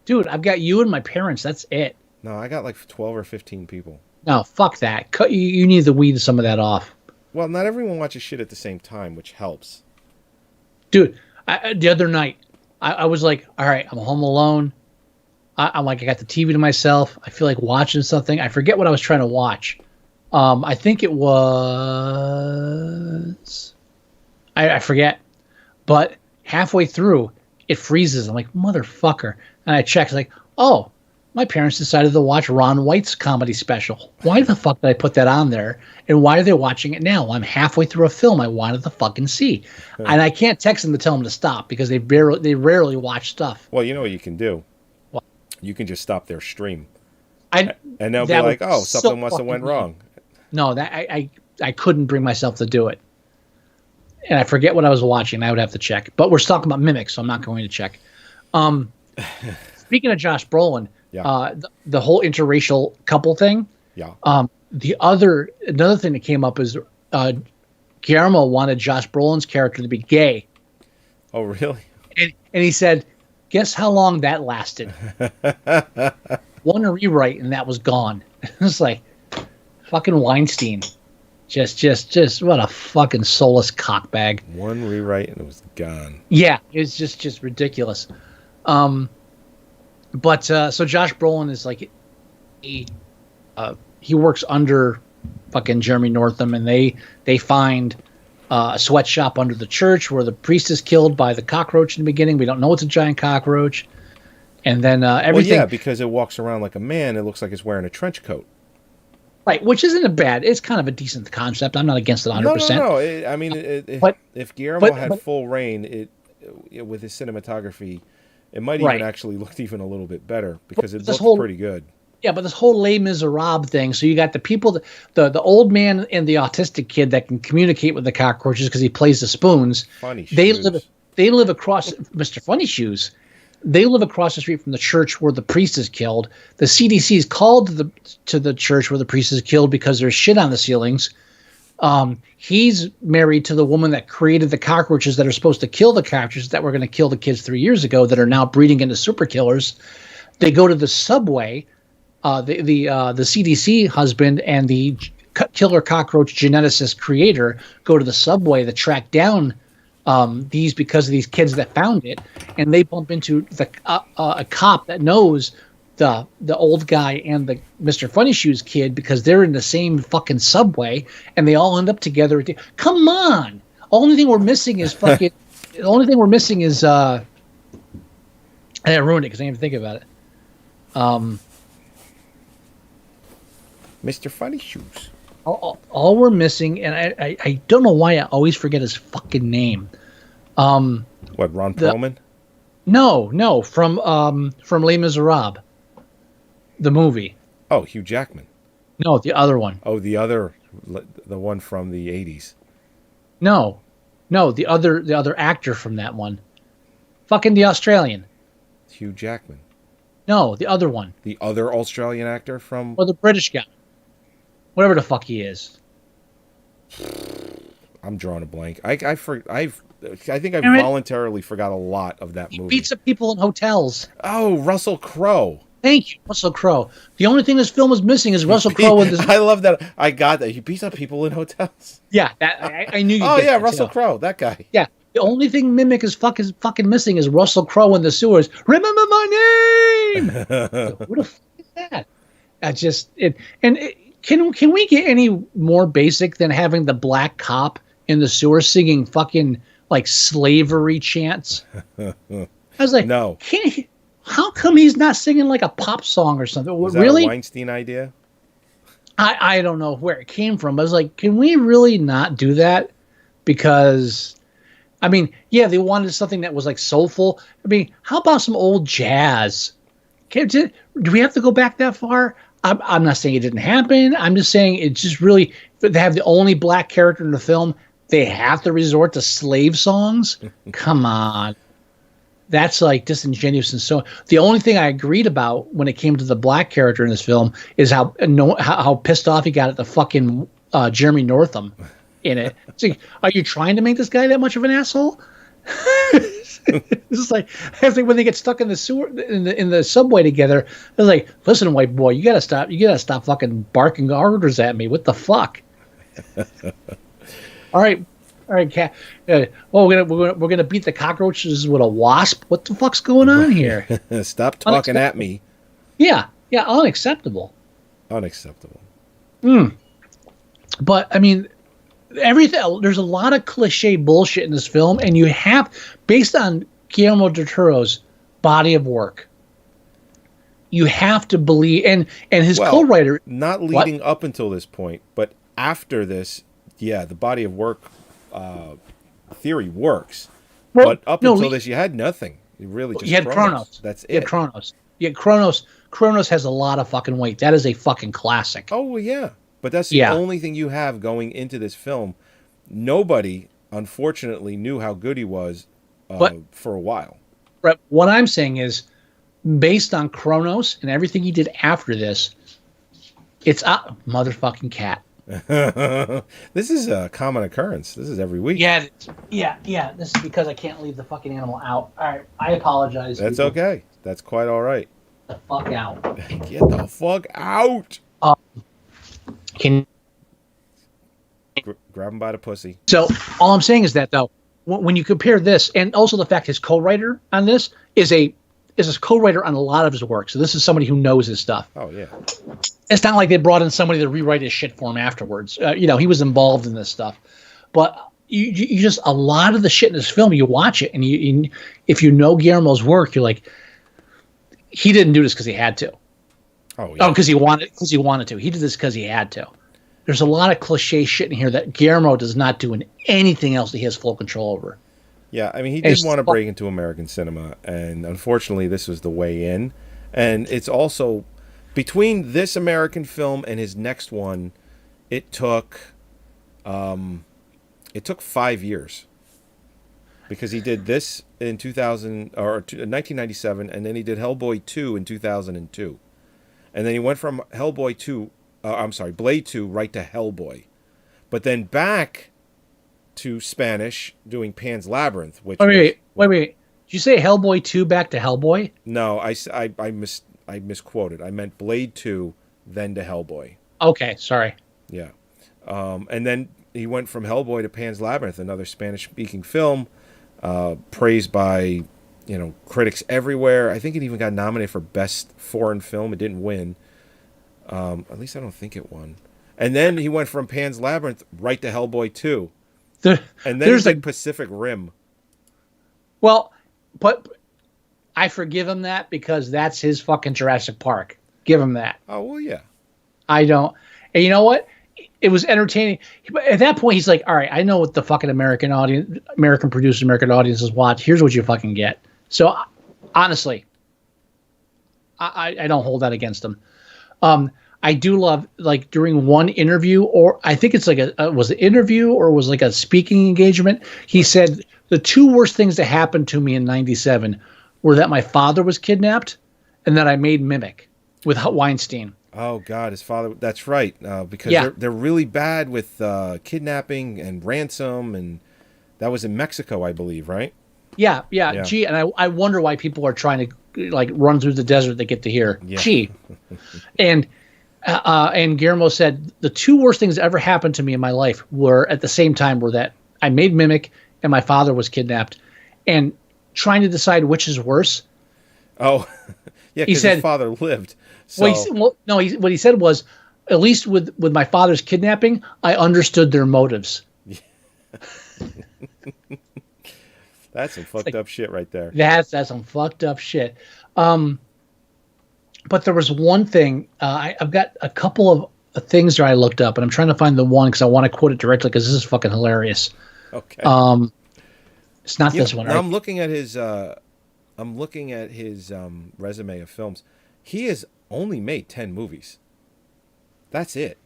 Dude, I've got you and my parents. That's it. No, I got like 12 or 15 people. No, fuck that. You need to weed some of that off. Well, not everyone watches shit at the same time, which helps. Dude, the other night, I was like, all right, I'm home alone. I'm like, I got the TV to myself. I feel like watching something. I forget what I was trying to watch. I think it was... I forget. But halfway through, it freezes. I'm like, motherfucker. And I check. It's like, oh, my parents decided to watch Ron White's comedy special. Why the fuck did I put that on there? And why are they watching it now? I'm halfway through a film I wanted to fucking see. And I can't text them to tell them to stop because they rarely watch stuff. Well, you know what you can do? What? You can just stop their stream. And they'll be like, oh, something must have went wrong. No, that I couldn't bring myself to do it. And I forget what I was watching. I would have to check. But we're talking about Mimic, so I'm not going to check. Speaking of Josh Brolin, the whole interracial couple thing. Yeah. Another thing that came up is Guillermo wanted Josh Brolin's character to be gay. Oh, really? And he said, guess how long that lasted? One rewrite and that was gone. It's like fucking Weinstein. Just what a fucking soulless cockbag. One rewrite and it was gone. Yeah, it's just ridiculous. But so Josh Brolin is like he works under fucking Jeremy Northam, and they find a sweatshop under the church where the priest is killed by the cockroach in the beginning. We don't know it's a giant cockroach, and then everything. Well, yeah, because it walks around like a man. It looks like it's wearing a trench coat. Right, which isn't a bad. It's kind of a decent concept. I'm not against it 100%. No. I mean, if Guillermo had full reign, with his cinematography, it might even actually look even a little bit better because it looks pretty good. Yeah, but this whole Les Miserables thing. So you got the people, the old man and the autistic kid that can communicate with the cockroaches because he plays the spoons. Funny they shoes. They live across Mr. Funny Shoes. They live across the street from the church where the priest is killed. The CDC is called to the church where the priest is killed because there's shit on the ceilings. He's married to the woman that created the cockroaches that are supposed to kill the cockroaches that were going to kill the kids 3 years ago that are now breeding into super killers. They go to the subway. The CDC husband and the killer cockroach geneticist creator go to the subway to track down these because of these kids that found it, and they bump into a cop that knows the old guy and the Mr. Funny Shoes kid because they're in the same fucking subway, and they all end up together. Come on! Only thing we're missing is fucking. The only thing we're missing is I ruined it because I didn't even think about it. Mr. Funny Shoes. All we're missing, and I don't know why I always forget his fucking name. What, Ron Perlman? No, from Les Miserables, the movie. Oh, Hugh Jackman. No, the other one. Oh, the one from the 80s. No, the other actor from that one. Fucking the Australian. Hugh Jackman. No, the other one. The other Australian actor from... Or the British guy. Whatever the fuck he is. I'm drawing a blank. I think I voluntarily forgot a lot of that movie. He beats up people in hotels. Oh, Russell Crowe. Thank you, Russell Crowe. The only thing this film is missing is Russell Crowe with this. I love that. I got that. He beats up people in hotels. Yeah, I knew you. Oh yeah, Russell too. Crowe, that guy. Yeah, the only thing Mimic is fucking missing is Russell Crowe in the sewers. Remember my name. Who the fuck is that? Can we get any more basic than having the black cop in the sewer singing fucking like slavery chants? I was like, no. How come he's not singing like a pop song or something? Was that really? a Weinstein idea? I don't know where it came from. I was like, can we really not do that? Because, I mean, yeah, they wanted something that was like soulful. I mean, how about some old jazz? Do we have to go back that far? I'm not saying it didn't happen. I'm just saying it's just really, they have the only black character in the film. They have to resort to slave songs. Come on. That's like disingenuous. And so the only thing I agreed about when it came to the black character in this film is how pissed off he got at the fucking Jeremy Northam in it. It's like, are you trying to make this guy that much of an asshole? It's like when they get stuck in the sewer in the subway together. They're like, listen, white boy, you gotta stop fucking barking orders at me. What the fuck? All right, cat. We're gonna beat the cockroaches with a wasp. What the fuck's going on here? Stop talking at me. Yeah, unacceptable. Unacceptable. But I mean, everything. There's a lot of cliche bullshit in this film, and you have, based on Guillermo del Toro's body of work, you have to believe, and his co-writer. Not leading up until this point, but after this, yeah, the body of work. Theory works, but up until this, you had nothing. You really just had Chronos. That's it. You had Chronos. Chronos has a lot of fucking weight. That is a fucking classic. Oh well, yeah, but that's the only thing you have going into this film. Nobody, unfortunately, knew how good he was for a while. Right. What I'm saying is, based on Chronos and everything he did after this, it's a motherfucking cat. This is a common occurrence. This is every week. Yeah. This is because I can't leave the fucking animal out. All right, I apologize. That's people. Okay. That's quite all right. Get the fuck out. Get the fuck out. Grab him by the pussy. So all I'm saying is that though, when you compare this, and also the fact his co-writer on this is a co-writer on a lot of his work. So this is somebody who knows his stuff. Oh yeah. It's not like they brought in somebody to rewrite his shit for him afterwards. He was involved in this stuff. But you just, a lot of the shit in this film, you watch it, and if you know Guillermo's work, you're like, he didn't do this because he had to. Oh yeah. Because he wanted to. He did this because he had to. There's a lot of cliche shit in here that Guillermo does not do in anything else that he has full control over. Yeah, I mean, he did want to break into American cinema, and unfortunately, this was the way in. And it's also, between this American film and his next one, it took 5 years. Because he did this in 1997, and then he did Hellboy 2 in 2002. And then he went from Blade 2 right to Hellboy. But then back to Spanish, doing Pan's Labyrinth, which wait. Did you say Hellboy 2 back to Hellboy? No, I misquoted. I meant Blade 2, then to Hellboy. Okay, sorry. Yeah. And then he went from Hellboy to Pan's Labyrinth, another Spanish-speaking film, praised by, critics everywhere. I think it even got nominated for Best Foreign Film. It didn't win. At least I don't think it won. And then he went from Pan's Labyrinth right to Hellboy 2. And then there's Pacific Rim. Well, but I forgive him that because that's his fucking Jurassic Park. Give him that. Oh, well, yeah. I don't. And you know what? It was entertaining. At that point, he's like, all right, I know what the fucking American producers, American audiences watch. Here's what you fucking get. So honestly, I don't hold that against him. I do love, like, during one interview, or I think it's like was it an interview or was like a speaking engagement, he said the two worst things that happened to me in 97 were that my father was kidnapped and that I made Mimic with Weinstein. Oh God, his father. That's right. Because they're really bad with kidnapping and ransom, and that was in Mexico, I believe, right? Yeah. Gee, and I wonder why people are trying to, like, run through the desert to get to here. Yeah. Gee, and Guillermo said the two worst things that ever happened to me in my life were at the same time were that I made Mimic and my father was kidnapped, and trying to decide which is worse. Oh, yeah, because his father lived. So. What he said was, at least with my father's kidnapping, I understood their motives. That's some fucked up shit right there. That's some fucked up shit. But there was one thing. I've got a couple of things that I looked up, and I'm trying to find the one because I want to quote it directly because this is fucking hilarious. Okay. It's not this one. Right? I'm looking at his. Resume of films. He has only made 10 movies. That's it.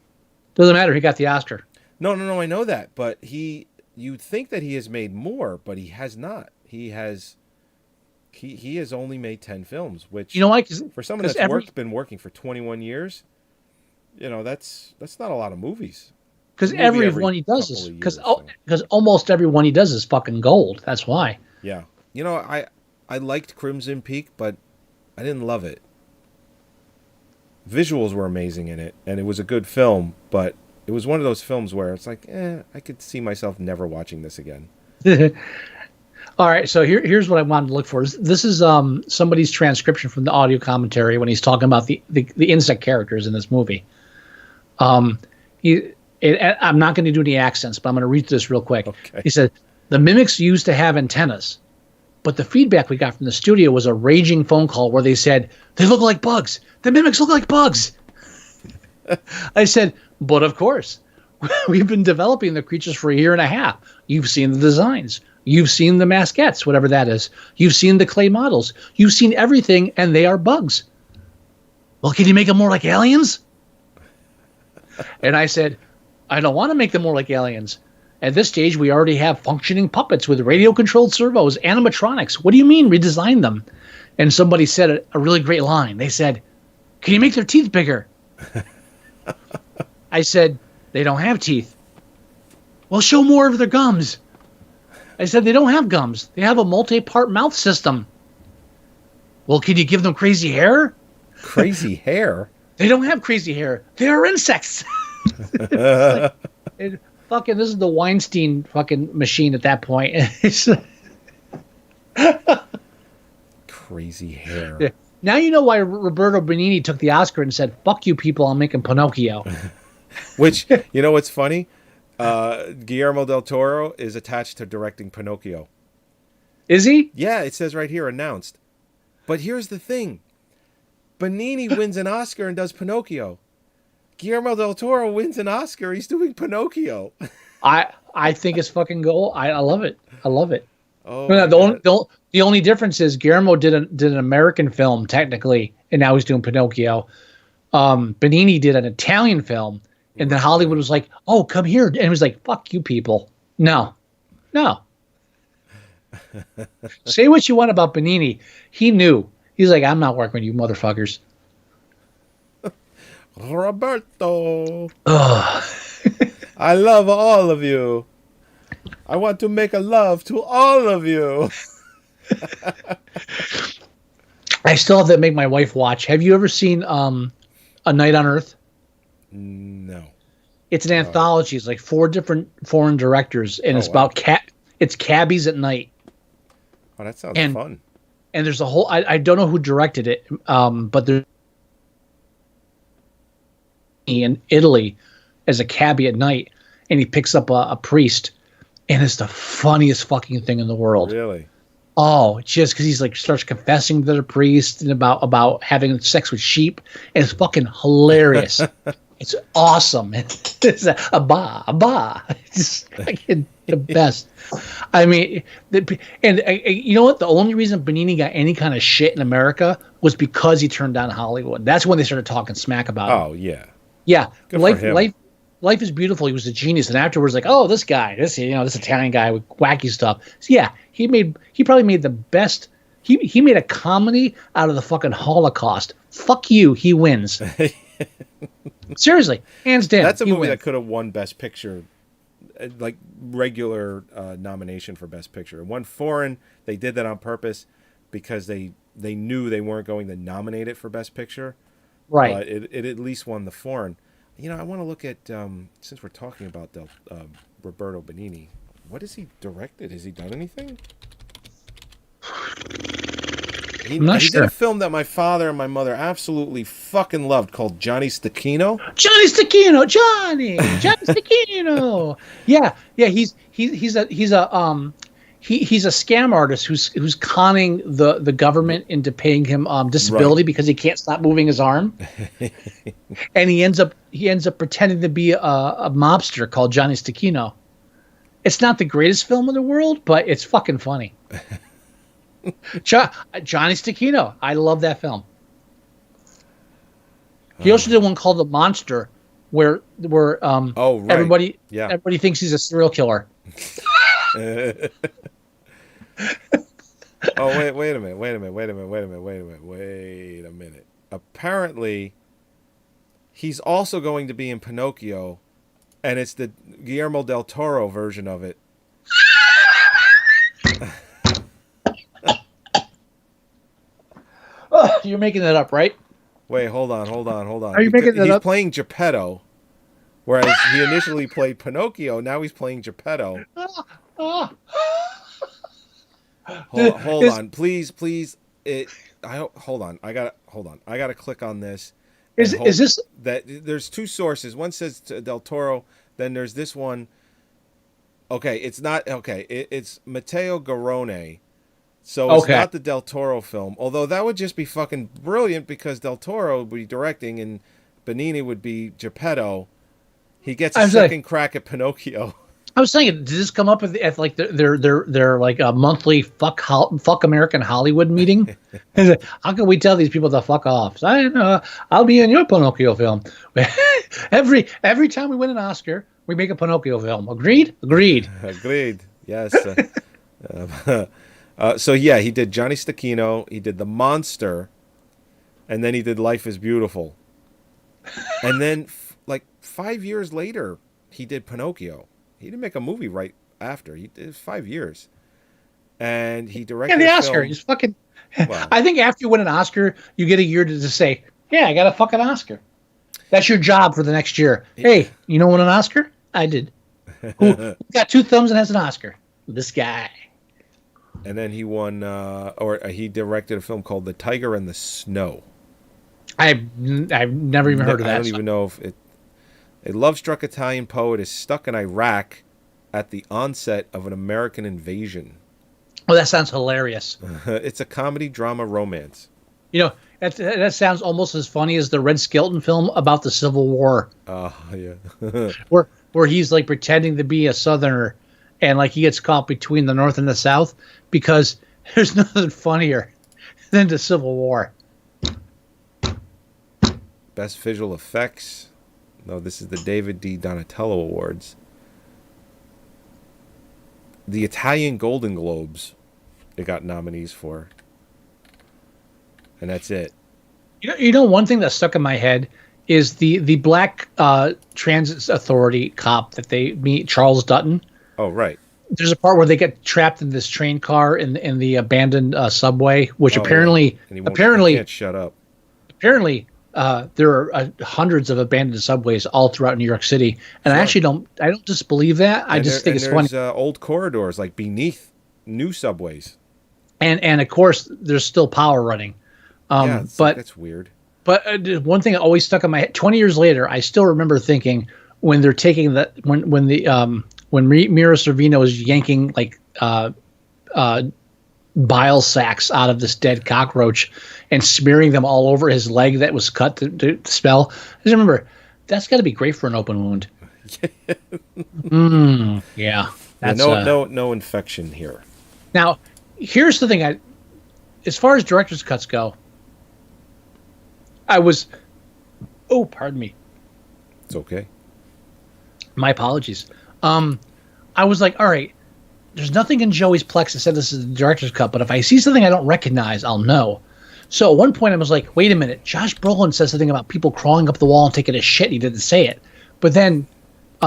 Doesn't matter. He got the Oscar. No. I know that, but you'd think that he has made more, but he has not. He has only made 10 films, which, you know why? For someone that's been working for 21 years, that's not a lot of movies. Because every one he does is because almost every one he does is fucking gold. That's why. Yeah, I liked Crimson Peak, but I didn't love it. Visuals were amazing in it, and it was a good film, but it was one of those films where it's like, I could see myself never watching this again. All right, so here's what I wanted to look for. This is somebody's transcription from the audio commentary when he's talking about the insect characters in this movie. I'm not going to do any accents, but I'm going to read this real quick. Okay. He said, the mimics used to have antennas, but the feedback we got from the studio was a raging phone call where they said, they look like bugs. The mimics look like bugs. I said, but of course, we've been developing the creatures for a year and a half. You've seen the designs. You've seen the masquettes, whatever that is. You've seen the clay models. You've seen everything, and they are bugs. Well, can you make them more like aliens? And I said, I don't want to make them more like aliens. At this stage, we already have functioning puppets with radio-controlled servos, animatronics. What do you mean redesign them? And somebody said a really great line. They said, can you make their teeth bigger? I said, they don't have teeth. Well, show more of their gums. I said, they don't have gums. They have a multi-part mouth system. Well, can you give them crazy hair? Crazy hair? They don't have crazy hair. They are insects. This is the Weinstein fucking machine at that point. Crazy hair. Yeah. Now you know why Roberto Benigni took the Oscar and said, fuck you people, I'm making Pinocchio. Which, you know what's funny? Guillermo del Toro is attached to directing Pinocchio. Is he? Yeah, it says right here, announced. But here's the thing. Benigni wins an Oscar and does Pinocchio. Guillermo del Toro wins an Oscar, he's doing Pinocchio. I think it's fucking gold. I love it. I love it. Oh, the only difference is Guillermo did an American film technically, and now he's doing Pinocchio. Benigni did an Italian film, and then Hollywood was like, "Oh, come here," and it was like, "Fuck you, people." No. Say what you want about Benigni. He knew. He's like, "I'm not working with you, motherfuckers." Roberto. I love all of you. I want to make a love to all of you. I still have to make my wife watch. Have you ever seen A Night on Earth? No. It's an anthology. It's like 4 different foreign directors, and it's about it's cabbies at night. Oh, that sounds fun. And there's a whole I don't know who directed it, but there's in Italy as a cabbie at night, and he picks up a priest, and it's the funniest fucking thing in the world. Really? Oh, just because he's like starts confessing to the priest and about having sex with sheep, and it's fucking hilarious. It's awesome. It's a ba. Just fucking The best. I mean, you know what? The only reason Benigni got any kind of shit in America was because he turned down Hollywood. That's when they started talking smack about him. Oh yeah. Yeah, Good for him. Life is Beautiful. He was a genius, and afterwards, like, oh, this guy, this Italian guy with wacky stuff. So yeah, he probably made the best. He made a comedy out of the fucking Holocaust. Fuck you, he wins. Seriously, hands down. That's a movie that could have won Best Picture, like regular nomination for Best Picture. It won foreign. They did that on purpose because they knew they weren't going to nominate it for Best Picture. Right. But it at least won the foreign. You know, I want to look at, since we're talking about Roberto Benigni, what has he directed? Has he done anything? I'm not he sure. did a film that my father and my mother absolutely fucking loved called Johnny Stecchino. Johnny Stecchino. Yeah. He's a scam artist who's conning the government into paying him disability because he can't stop moving his arm, and he ends up pretending to be a mobster called Johnny Stecchino. It's not the greatest film in the world, but it's fucking funny. Johnny Stecchino. I love that film. He also did one called The Monster, where right. everybody thinks he's a serial killer. Wait a minute. Apparently, he's also going to be in Pinocchio, and it's the Guillermo del Toro version of it. You're making that up, right? Wait, hold on. Are you making that up? He's playing Geppetto, whereas he initially played Pinocchio. Now he's playing Geppetto. Hold on, please. Hold on. I gotta click on this. Is this that? There's two sources. One says Del Toro. Then there's this one. Okay, it's not okay. It's Matteo Garrone. So it's not the Del Toro film. Although that would just be fucking brilliant because Del Toro would be directing and Benigni would be Geppetto. He gets a second crack at Pinocchio. I was saying, did this come up at like their like a monthly fuck American Hollywood meeting? How can we tell these people to fuck off? So I'll be in your Pinocchio film. every time we win an Oscar, we make a Pinocchio film. Agreed. Yes. So yeah, he did Johnny Stecchino. He did The Monster, and then he did Life is Beautiful. And then, like 5 years later, he did Pinocchio. He didn't make a movie right after. He did 5 years, and he directed the Oscar. film. He's fucking. Well, I think after you win an Oscar, you get a year to just say, "Yeah, I got a fucking Oscar." That's your job for the next year. Hey, you know, won an Oscar? I did. Who got 2 thumbs and has an Oscar? This guy. And then he won, he directed a film called The Tiger and the Snow. I've never even heard of that. I don't even know if it. A love-struck Italian poet is stuck in Iraq at the onset of an American invasion. Oh, that sounds hilarious. It's a comedy, drama, romance. You know, that sounds almost as funny as the Red Skelton film about the Civil War. Oh, yeah. where he's like pretending to be a Southerner, and like he gets caught between the North and the South, because there's nothing funnier than the Civil War. Best visual effects. No, this is the David D. Donatello Awards. The Italian Golden Globes, it got nominees for. And that's it. You know, one thing that stuck in my head is the black transit authority cop that they meet, Charles Dutton. Oh, right. There's a part where they get trapped in this train car in the abandoned subway, which apparently he can't shut up. Apparently, there are hundreds of abandoned subways all throughout New York City, and I don't disbelieve that. I just think it's funny. There's old corridors like beneath new subways, and of course there's still power running. But that's weird. But one thing that always stuck in my head. 20 years later, I still remember thinking when they're taking when Mira Sorvino is yanking like bile sacks out of this dead cockroach and smearing them all over his leg that was cut to spell. I just remember, that's got to be great for an open wound. Yeah. That's no infection here. Now, here's the thing. As far as director's cuts go, pardon me. It's okay. My apologies. I was like, all right, there's nothing in Joey's Plex that said this is the director's cut, but if I see something I don't recognize, I'll know. So at one point I was like, wait a minute, Josh Brolin says something about people crawling up the wall and taking a shit. He didn't say it. But then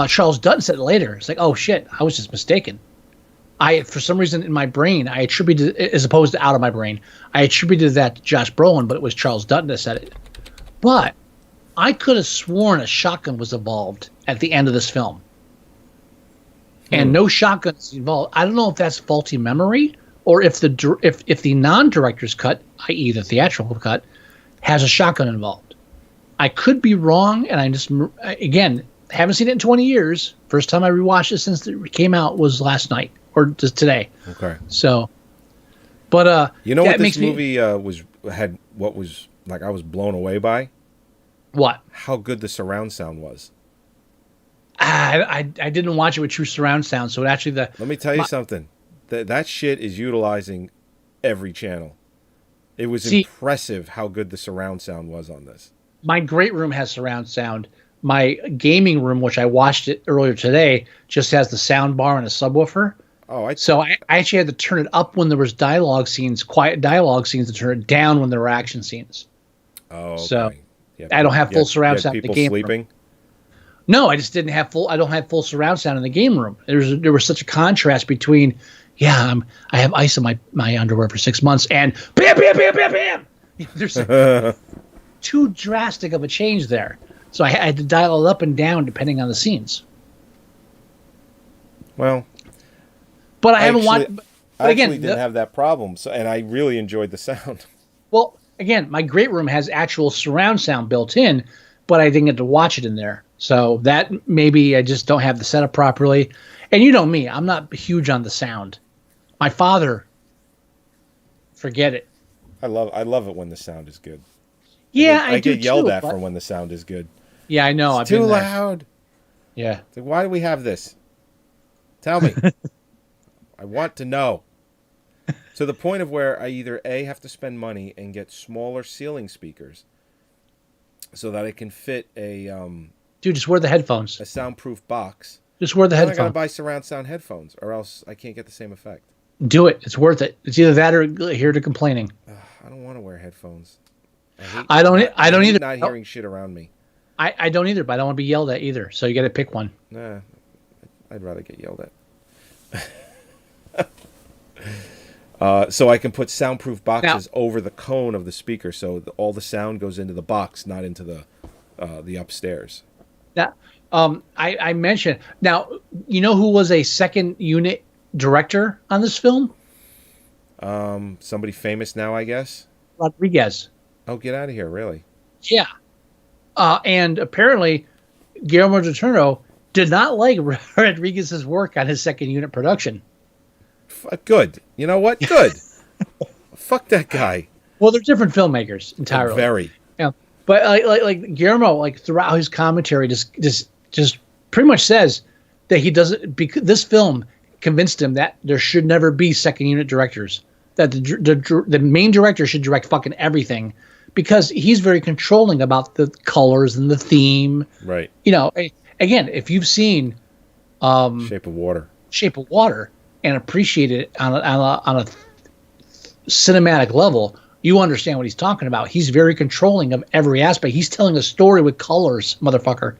Charles Dutton said it later. It's like, oh shit, I was just mistaken. For some reason in my brain, I attributed, as opposed to out of my brain, I attributed that to Josh Brolin, but it was Charles Dutton that said it. But I could have sworn a shotgun was involved at the end of this film. And no shotguns involved. I don't know if that's faulty memory or if the non-director's cut, i.e. the theatrical cut, has a shotgun involved. I could be wrong, and I just, again, haven't seen it in 20 years. First time I rewatched it since it came out was last night or just today. Okay. So, but you know what this movie I was blown away by? What? How good the surround sound was. I didn't watch it with true surround sound, so actually Let me tell you something. That shit is utilizing every channel. It was impressive how good the surround sound was on this. My great room has surround sound. My gaming room, which I watched it earlier today, just has the sound bar and a subwoofer. So I actually had to turn it up when there was dialogue scenes, quiet dialogue scenes, to turn it down when there were action scenes. Oh, okay. So I don't have full surround sound in the game sleeping? room. No, I just didn't have full. I don't have full surround sound in the game room. There was such a contrast between, I have ice in my underwear for 6 months, and bam, bam, bam, bam, bam. There's too drastic of a change there, so I had to dial it up and down depending on the scenes. Well, but I haven't watched. I actually didn't have that problem, and I really enjoyed the sound. Well, again, my great room has actual surround sound built in, but I didn't get to watch it in there. So that maybe I just don't have the setup properly. And you know me, I'm not huge on the sound. My father, forget it. I love it when the sound is good. Yeah, I get yelled at for when the sound is good. Yeah, I know. It's too loud. Yeah. It's like, why do we have this? Tell me. I want to know. To the point of where I either A, have to spend money and get smaller ceiling speakers so that I can fit a dude, just wear the headphones. A soundproof box. Just wear the headphones. I gotta buy surround sound headphones, or else I can't get the same effect. Do it. It's worth it. It's either that or here to complaining. I don't want to wear headphones. I don't either. Not hearing shit around me. I don't either, but I don't want to be yelled at either. So you got to pick one. Nah, I'd rather get yelled at. So I can put soundproof boxes over the cone of the speaker, so all the sound goes into the box, not into the upstairs. Now, I mentioned. Now, you know who was a second unit director on this film? Somebody famous now, I guess. Rodriguez. Oh, get out of here! Really? Yeah. And apparently, Guillermo del Toro did not like Rodriguez's work on his second unit production. Good. You know what? Good. Fuck that guy. Well, they're different filmmakers entirely. Very. Yeah. But like Guillermo, throughout his commentary, just pretty much says that he doesn't. Because this film convinced him that there should never be second unit directors. That the main director should direct fucking everything, because he's very controlling about the colors and the theme. Right. You know, again, if you've seen Shape of Water, and appreciate it on a cinematic level, you understand what he's talking about. He's very controlling of every aspect. He's telling a story with colors, motherfucker.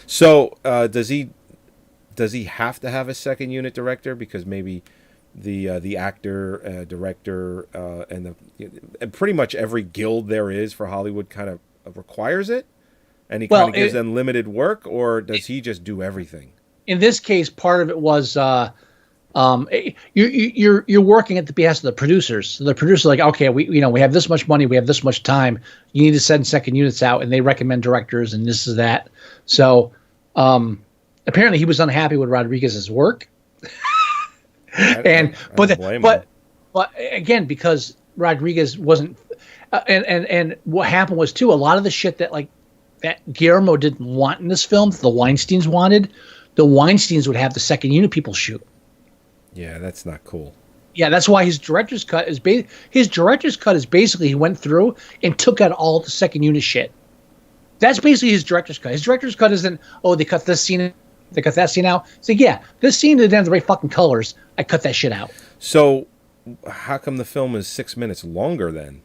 So does he have to have a second unit director, because maybe the actor, director, and pretty much every guild there is for Hollywood kind of requires it, and he kind of gives them limited work, or does he just do everything? In this case, part of it was you're working at the behest of the producers. So the producers are like, okay, we have this much money, we have this much time. You need to send second units out, and they recommend directors, and this is that. So apparently, he was unhappy with Rodriguez's work. But again, because Rodriguez wasn't, and what happened was too, a lot of the shit that Guillermo didn't want in this film, that the Weinsteins wanted, the Weinsteins would have the second unit people shoot. Yeah, that's not cool. Yeah, that's why his director's cut is basically he went through and took out all the second unit shit. That's basically his director's cut. His director's cut isn't, oh, they cut this scene, they cut that scene out. So yeah, this scene didn't have the right fucking colors. I cut that shit out. So how come the film is 6 minutes longer then?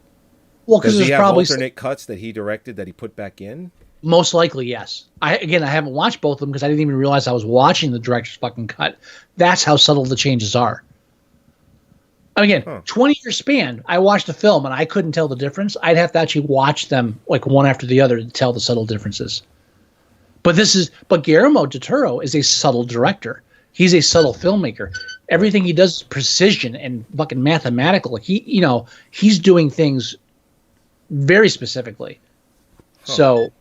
Well, because Does there's he have probably alternate cuts that he directed that he put back in? most likely yes. I haven't watched both of them because I didn't even realize I was watching the director's fucking cut. That's how subtle the changes are. Again, 20-year span, I watched a film and I couldn't tell the difference. I'd have to actually watch them like one after the other to tell the subtle differences. But Guillermo del Toro is a subtle director. He's a subtle filmmaker. Everything he does is precision and fucking mathematical. He's doing things very specifically. So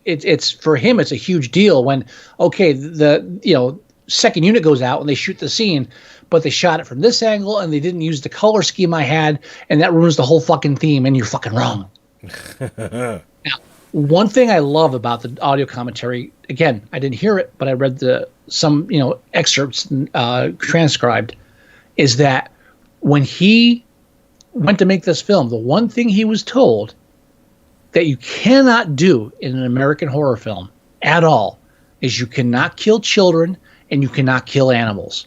it's for him, it's a huge deal when, okay, the second unit goes out and they shoot the scene, but they shot it from this angle and they didn't use the color scheme I had, and that ruins the whole fucking theme, and you're fucking wrong. Now, one thing I love about the audio commentary, again, I didn't hear it, but I read some excerpts transcribed, is that when he went to make this film, the one thing he was told that you cannot do in an American horror film at all is you cannot kill children and you cannot kill animals.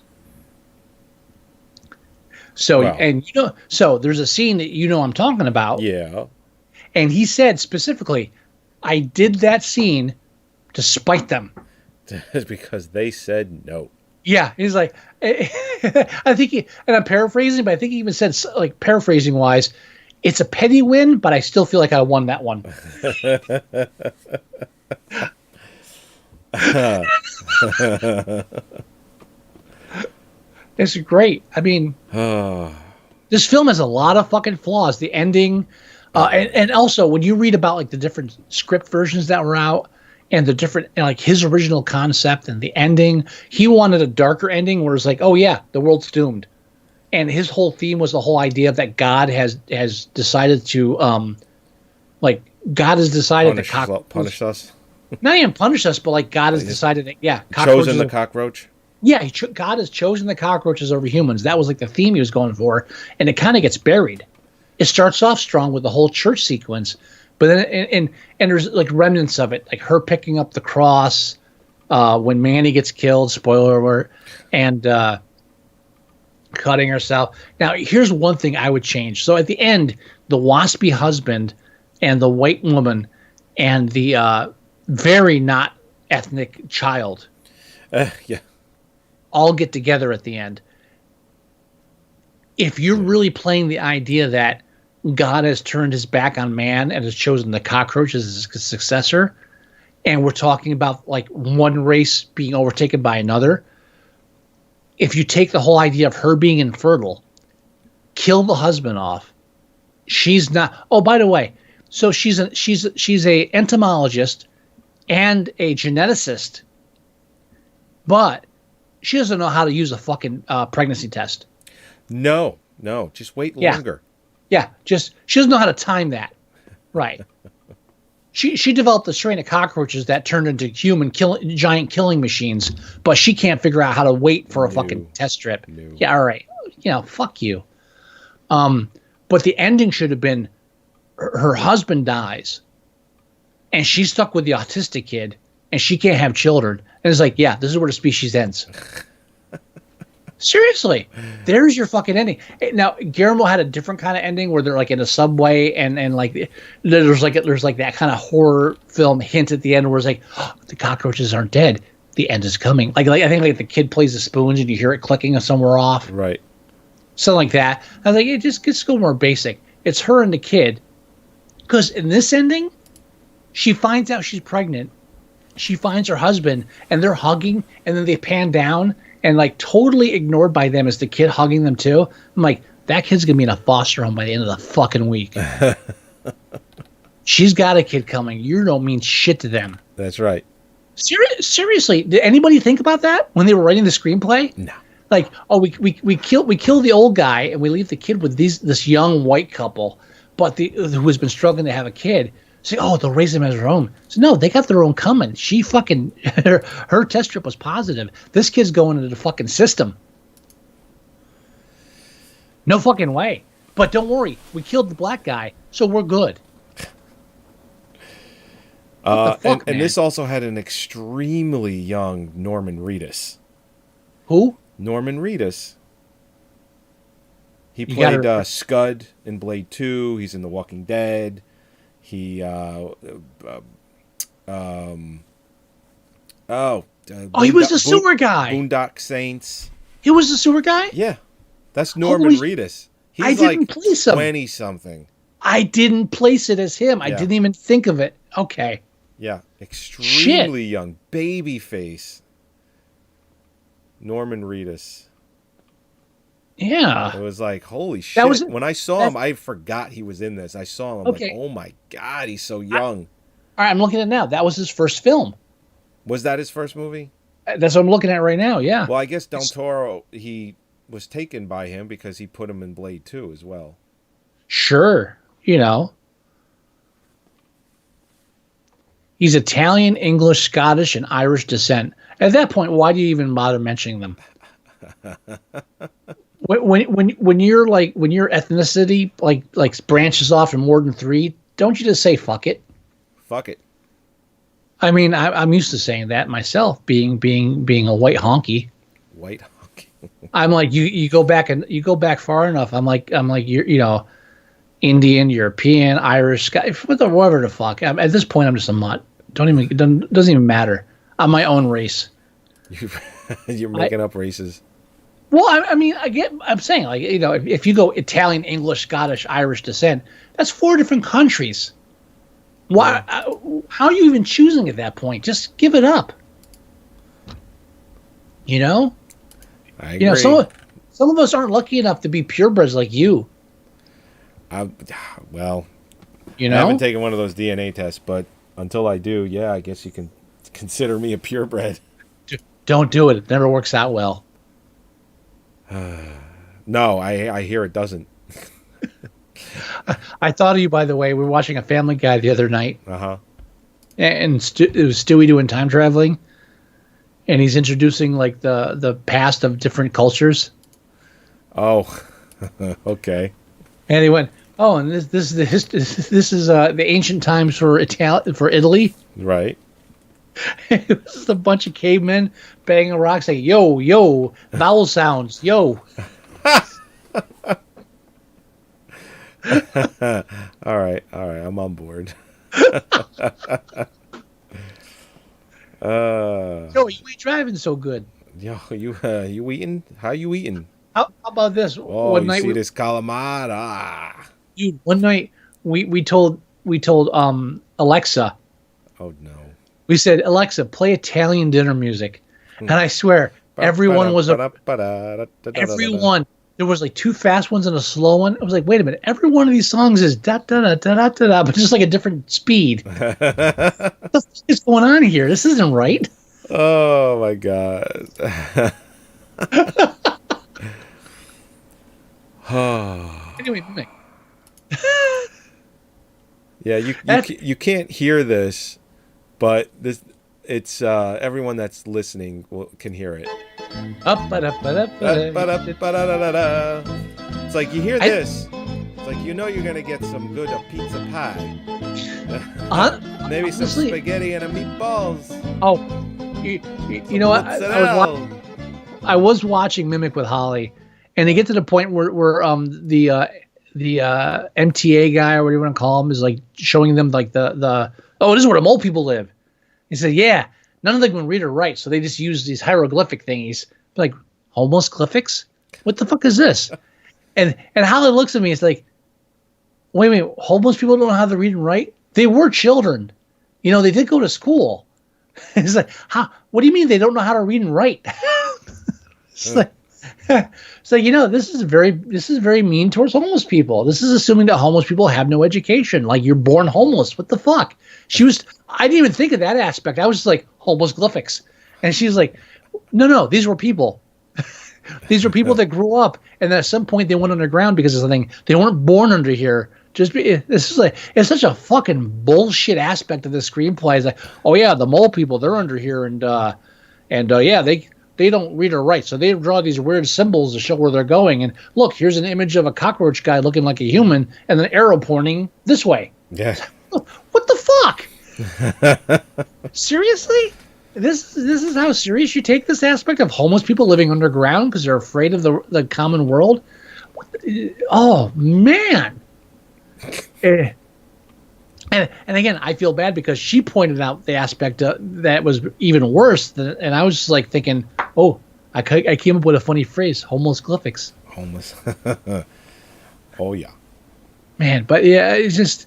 So, wow. So there's a scene that I'm talking about. Yeah. And he said specifically, I did that scene to spite them. It's because they said no. Yeah. He's like, I think and I'm paraphrasing, but I think he even said, like, paraphrasing wise, it's a petty win, but I still feel like I won that one. It's great. I mean, this film has a lot of fucking flaws. The ending, and also when you read about like the different script versions that were out and the different, and like his original concept and the ending, he wanted a darker ending where it's like, oh yeah, the world's doomed. And his whole theme was the whole idea that God has decided to, God has decided to punish us. Not even punish us, but like God has decided that, chosen the cockroach. Yeah, God has chosen the cockroaches over humans. That was like the theme he was going for, and it kind of gets buried. It starts off strong with the whole church sequence, but then and there's like remnants of it, like her picking up the cross when Manny gets killed. Spoiler alert, and cutting herself. Now, here's one thing I would change. So at the end, the waspy husband and the white woman and the very not ethnic child, all get together at the end. If you're really playing the idea that God has turned his back on man and has chosen the cockroach as his successor, and we're talking about like one race being overtaken by another, if you take the whole idea of her being infertile, kill the husband off. She's not. Oh, by the way, so she's a entomologist and a geneticist, but she doesn't know how to use a fucking pregnancy test. No, just wait longer. Yeah, she doesn't know how to time that. Right. She developed a strain of cockroaches that turned into giant killing machines, but she can't figure out how to wait for a fucking test strip. No. Yeah, all right. Fuck you. But the ending should have been her husband dies, and she's stuck with the autistic kid, and she can't have children. And it's like, yeah, this is where the species ends. Seriously, there's your fucking ending. Now, Guillermo had a different kind of ending where they're like in a subway and like there's like that kind of horror film hint at the end where it's like, oh, the cockroaches aren't dead. The end is coming. Like I think like the kid plays the spoons and you hear it clicking somewhere off. Right. Something like that. I was like, just go more basic. It's her and the kid. Because in this ending, she finds out she's pregnant. She finds her husband and they're hugging, and then they pan down and like totally ignored by them as the kid hugging them too. I'm like, that kid's gonna be in a foster home by the end of the fucking week. She's got a kid coming. You don't mean shit to them. That's right. Seriously, did anybody think about that when they were writing the screenplay? No. Like, oh, we kill the old guy and we leave the kid with this young white couple, but who has been struggling to have a kid. Say, oh, they'll raise them as their own. So no, they got their own coming. She fucking her test strip was positive. This kid's going into the fucking system. No fucking way. But don't worry, we killed the black guy, so we're good. And this also had an extremely young Norman Reedus. Who? Norman Reedus. He played Scud in Blade 2. He's in The Walking Dead. He he was the sewer guy. Boondock Saints. He was the sewer guy? Yeah. That's Norman Reedus. He's I didn't place him. 20-something. I didn't place it as him. I didn't even think of it. Okay. Yeah. Extremely young. Baby face. Norman Reedus. Yeah. It was like, holy shit. When I saw him, I forgot he was in this. I saw him. I'm like, oh my God, he's so young. All right, I'm looking at it now. That was his first film. Was that his first movie? That's what I'm looking at right now, yeah. Well, I guess Del Toro, he was taken by him because he put him in Blade 2 as well. Sure. You know. He's Italian, English, Scottish, and Irish descent. At that point, why do you even bother mentioning them? When your ethnicity like branches off in more than 3, don't you just say fuck it? Fuck it. I mean, I'm used to saying that myself, being a white honky. White honky. I'm like you go back far enough. I'm like you're Indian, European, Irish, Scottish, whatever the fuck. At this point, I'm just a mutt. It doesn't even matter. I'm my own race. You're making up races. Well, I'm saying, like, if you go Italian, English, Scottish, Irish descent, that's 4 different countries. Why? How are you even choosing at that point? Just give it up. I agree. Some of us aren't lucky enough to be purebreds like you. I haven't taken one of those DNA tests, but until I do, yeah, I guess you can consider me a purebred. Don't do it. It never works out well. No, I hear it doesn't. I thought of you, by the way. We were watching a Family Guy the other night. Uh-huh. And it was Stewie doing time traveling. And he's introducing, like, the past of different cultures. Oh, okay. And he went, oh, and this is the ancient times for Italy. Right. It was just a bunch of cavemen banging a rock saying, yo, vowel sounds, yo. All right, I'm on board. Yo, you ain't driving so good. Yo, you eating? How you eating? How about this? Oh, one night see this calamari. Dude, one night we told Alexa. Oh no. We said, Alexa, play Italian dinner music. And I swear, everyone was everyone. There was like 2 fast ones and a slow one. I was like, wait a minute. Every one of these songs is da da da da da da da, but just like a different speed. What the fuck is going on here? This isn't right. Oh my God. Anyway, yeah, you can't hear this, but it's everyone that's listening can hear it. It's like you hear this. It's like you're gonna get some good pizza pie. Maybe some spaghetti and meatballs. Oh, you know what? I was watching Mimic with Holly, and they get to the point where the MTA guy, or whatever you want to call him, is like showing them like the this is where the mole people live. He said, yeah, none of them can read or write, so they just use these hieroglyphic thingies. Like, homeless glyphics? What the fuck is this? And Holly looks at me, it's like, wait a minute, homeless people don't know how to read and write? They were children. They did go to school. It's like, what do you mean they don't know how to read and write? It's like, this is very mean towards homeless people. This is assuming that homeless people have no education. Like, you're born homeless. What the fuck? I didn't even think of that aspect. I was just like, homeless glyphics. And she's like, no, these were people. These were people that grew up, and at some point they went underground because of something. They weren't born under here. This is like, it's such a fucking bullshit aspect of the screenplay. It's like, oh yeah, the mole people, they're under here, and yeah, they don't read or write, so they draw these weird symbols to show where they're going. And look, here's an image of a cockroach guy looking like a human, and an arrow pointing this way. Yeah. What the fuck? Seriously? This is how serious you take this aspect of homeless people living underground because they're afraid of the common world? Oh man. And again, I feel bad because she pointed out the aspect that was even worse, and I was just like thinking, oh, I came up with a funny phrase: homeless glyphics. Homeless. Oh yeah. Man, but yeah, it's just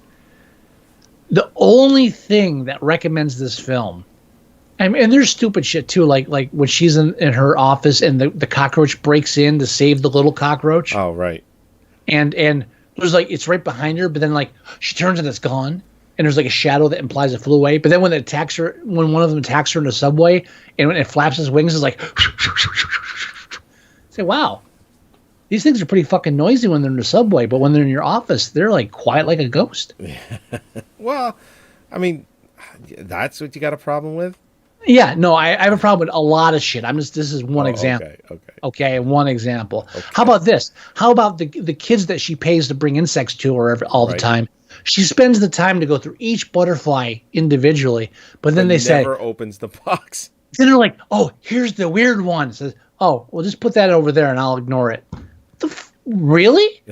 the only thing that recommends this film. And there's stupid shit too, like when she's in her office and the cockroach breaks in to save the little cockroach. Oh right. And there's like, it's right behind her, but then like she turns and it's gone, and there's like a shadow that implies it flew away. But then when one of them attacks her in the subway, and when it flaps its wings, it's like, say, wow, these things are pretty fucking noisy when they're in the subway, but when they're in your office, they're like quiet like a ghost. Well, I mean, that's what you got a problem with? Yeah, no, I have a problem with a lot of shit. This is one example. Okay, one example. Okay. How about this? How about the kids that she pays to bring insects to her all the time? She spends the time to go through each butterfly individually, but then they say never opens the box. Then they're like, "Oh, here's the weird one." Says, "Oh, well, just put that over there, and I'll ignore it." Really?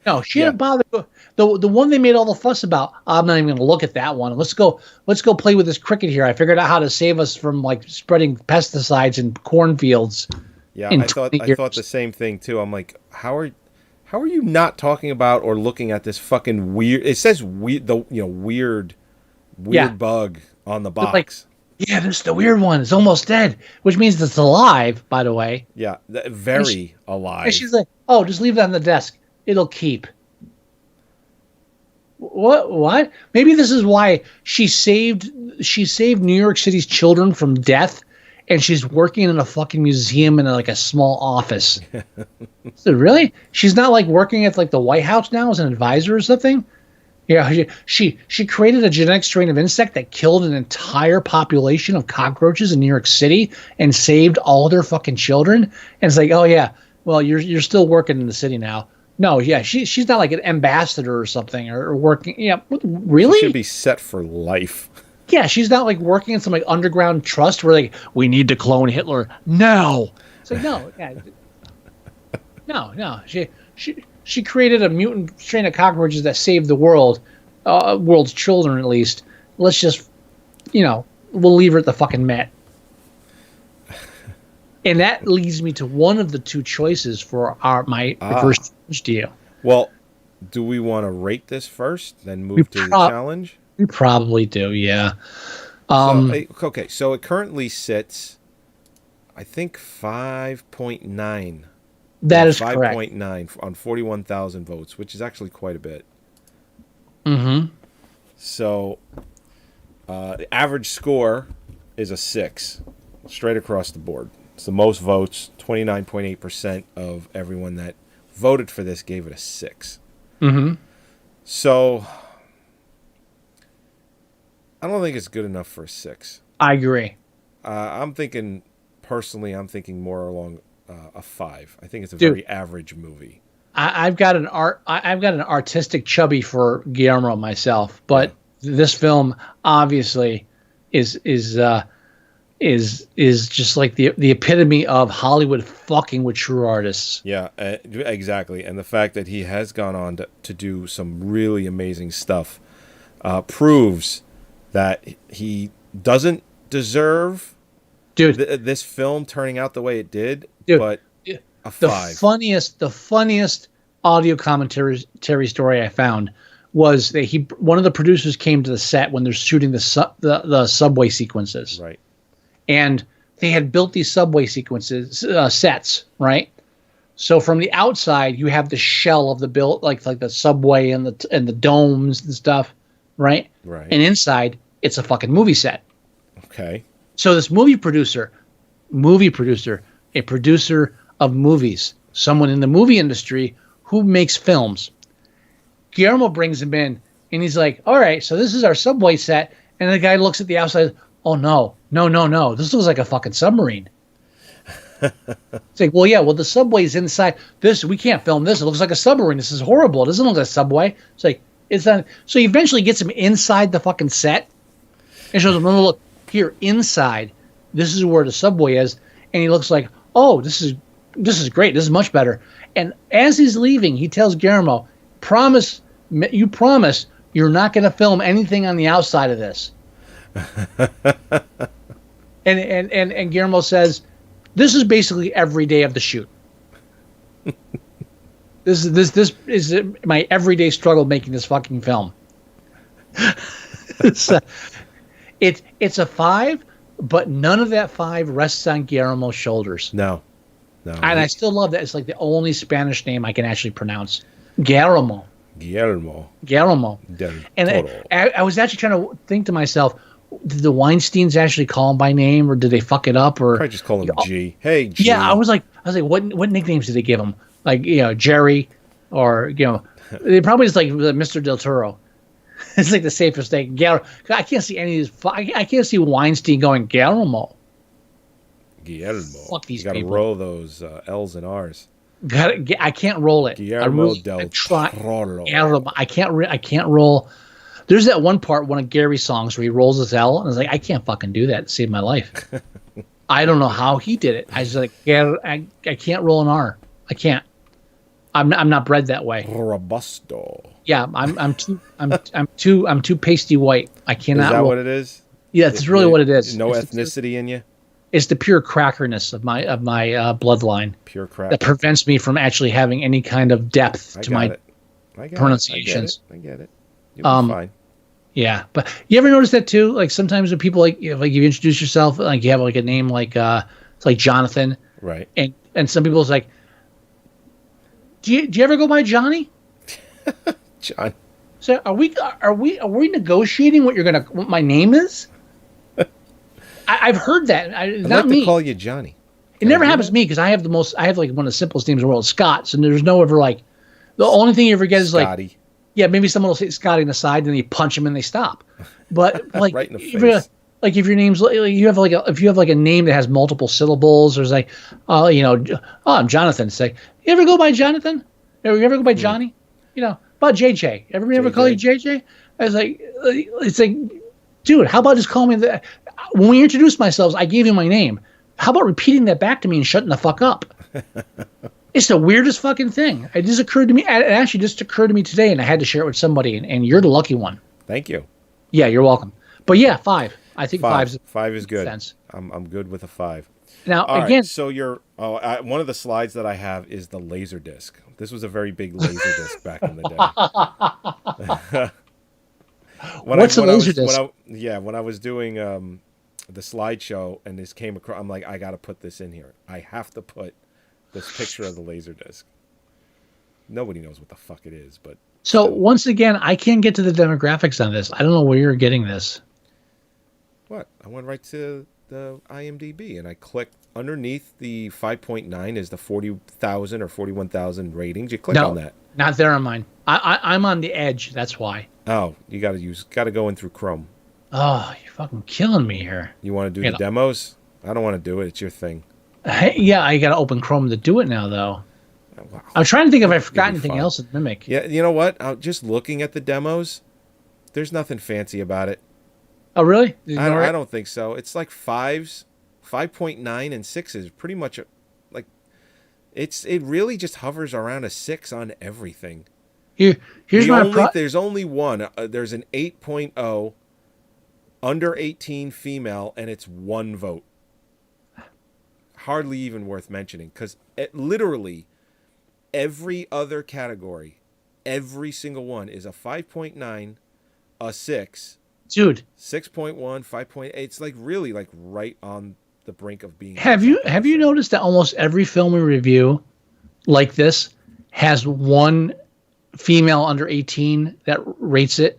No, she didn't bother. The one they made all the fuss about, I'm not even going to look at that one. Let's go play with this cricket here. I figured out how to save us from like spreading pesticides in cornfields. Yeah, I thought the same thing too. I'm like, how are you not talking about or looking at this fucking weird? It says weird bug on the box. Like, yeah, this is the weird one. It's almost dead, which means it's alive, by the way. Yeah, very alive. And she's like, oh, just leave that on the desk. It'll keep. What? Maybe this is why she saved New York City's children from death, and she's working in a fucking museum in a small office. So really? She's not like working at like the White House now as an advisor or something? Yeah, she created a genetic strain of insect that killed an entire population of cockroaches in New York City and saved all their fucking children. And it's like, oh yeah, well you're still working in the city now. No, yeah, she's not like an ambassador or something or working. Yeah, really? She should be set for life. Yeah, she's not like working in some like underground trust where like we need to clone Hitler. No, it's like no, yeah, no. She created a mutant strain of cockroaches that saved the world's children at least. Let's just, we'll leave her at the fucking Met. And that leads me to one of the two choices for my first deal. Well, do we want to rate this first, then move to the challenge? We probably do, yeah. So it currently sits, I think, 5.9. That is correct. 5.9 on 41,000 votes, which is actually quite a bit. Mm-hmm. So the average score is a 6, straight across the board. It's the most votes. 29.8% of everyone that voted for this gave it a 6. Mm-hmm. So I don't think it's good enough for a 6. I agree. I'm thinking more along a 5. I think it's a very average movie. I've got an artistic chubby for Guillermo myself, but this film obviously is just like the epitome of Hollywood fucking with true artists. Yeah, exactly. And the fact that he has gone on to do some really amazing stuff proves that he doesn't deserve this film turning out the way it did. But a 5. The funniest audio commentary story I found was that one of the producers came to the set when they're shooting the subway sequences. Right. And they had built these subway sequences sets, right? So from the outside, you have the shell of the build, like the subway and the domes and stuff, right? Right. And inside, it's a fucking movie set. Okay. So this movie producer, a producer of movies, someone in the movie industry who makes films, Guillermo brings him in, and he's like, all right, so this is our subway set. And the guy looks at the outside. Oh, no. This looks like a fucking submarine. It's like, well, yeah, the subway's inside. We can't film this. It looks like a submarine. This is horrible. It doesn't look like a subway. It's like, it's not. So he eventually gets him inside the fucking set and shows him, look, here, inside. This is where the subway is. And he looks like, oh, this is great. This is much better. And as he's leaving, he tells Guillermo, promise you're not going to film anything on the outside of this. and Guillermo says, this is basically every day of the shoot. This is my everyday struggle making this fucking film. It's a 5, but none of that 5 rests on Guillermo's shoulders. No. And I still love that. It's like the only Spanish name I can actually pronounce. Guillermo. And I was actually trying to think to myself, did the Weinsteins actually call him by name, or did they fuck it up, or probably just call him G? Hey, G. Yeah, I was like, what nicknames did they give him? Like, Jerry, or they probably just like Mr. Del Toro. It's like the safest thing. I can't see any of these. I can't see Weinstein going Guillermo. Fuck these you gotta people. roll those L's and R's. I can't roll it. Guillermo del Toro. I can't roll. There's that one part, one of Gary's songs, where he rolls his L, and I was like, I can't fucking do that to save my life. I don't know how he did it. I was like, I can't roll an R. I can't. I'm not bred that way. Robusto. Yeah, I'm too pasty white. I cannot. Is that what it is? Yeah, it's really what it is. No ethnicity in you. It's the pure crackerness of my bloodline. Pure crack. That prevents me from actually having any kind of depth to my pronunciations. I get it. You'll be fine. Yeah, but you ever notice that too? Like sometimes when people like you introduce yourself, like you have like a name like it's like Jonathan, right? And some people's like, do you ever go by Johnny? John. So are we negotiating what my name is? I've heard that. I'd not like me. To call you Johnny. It never happens to me because I have like one of the simplest names in the world, Scott. And there's no ever like, the only thing you ever get is Scotty. Like, yeah, maybe someone will say Scotty on the side, and then you punch them and they stop. But like, right in the face. Like if your name's like if you have like a name that has multiple syllables, or it's like, I'm Jonathan. It's like, you ever go by Jonathan? You ever go by Johnny? About JJ. Ever call you JJ? I was like, it's like, dude, how about just call me that? When we introduced ourselves, I gave you my name. How about repeating that back to me and shutting the fuck up? It's the weirdest fucking thing. It just occurred to me. It actually just occurred to me today, and I had to share it with somebody. And you're the lucky one. Thank you. Yeah, you're welcome. But yeah, 5. I think 5 is good. Sense. I'm good with a 5. Now all again, right, so one of the slides that I have is the laser disc. This was a very big laser disc back in the day. What's a laser disc? When I was doing the slideshow and this came across, I'm like, I got to put this in here. I have to put this picture of the laser disc. Nobody knows what the fuck it is, but so once again, I can't get to the demographics on this. I don't know where you're getting this. What? I went right to the IMDb and I clicked underneath the 5.9 is the 40,000 or 41,000 ratings. You click on that. Not there on mine. I'm on the edge. That's why. Oh, you got to go in through Chrome. Oh, you're fucking killing me here. You want to do the demos? I don't want to do it. It's your thing. Yeah, I got to open Chrome to do it now, though. Wow. I'm trying to think if I forgot anything else to mimic. Yeah, you know what? Just looking at the demos, there's nothing fancy about it. Oh, really? I don't think so. It's like 5s, 5.9 and 6s. Pretty much like it really just hovers around a 6 on everything. There's only one. There's an 8.0 under 18 female, and it's 1 vote. Hardly even worth mentioning because literally every other category, every single one is a 5.9, a 6, dude, 6.1, 5.8. It's like really like right on the brink of being. Have you noticed that almost every film we review like this has one female under 18 that rates it?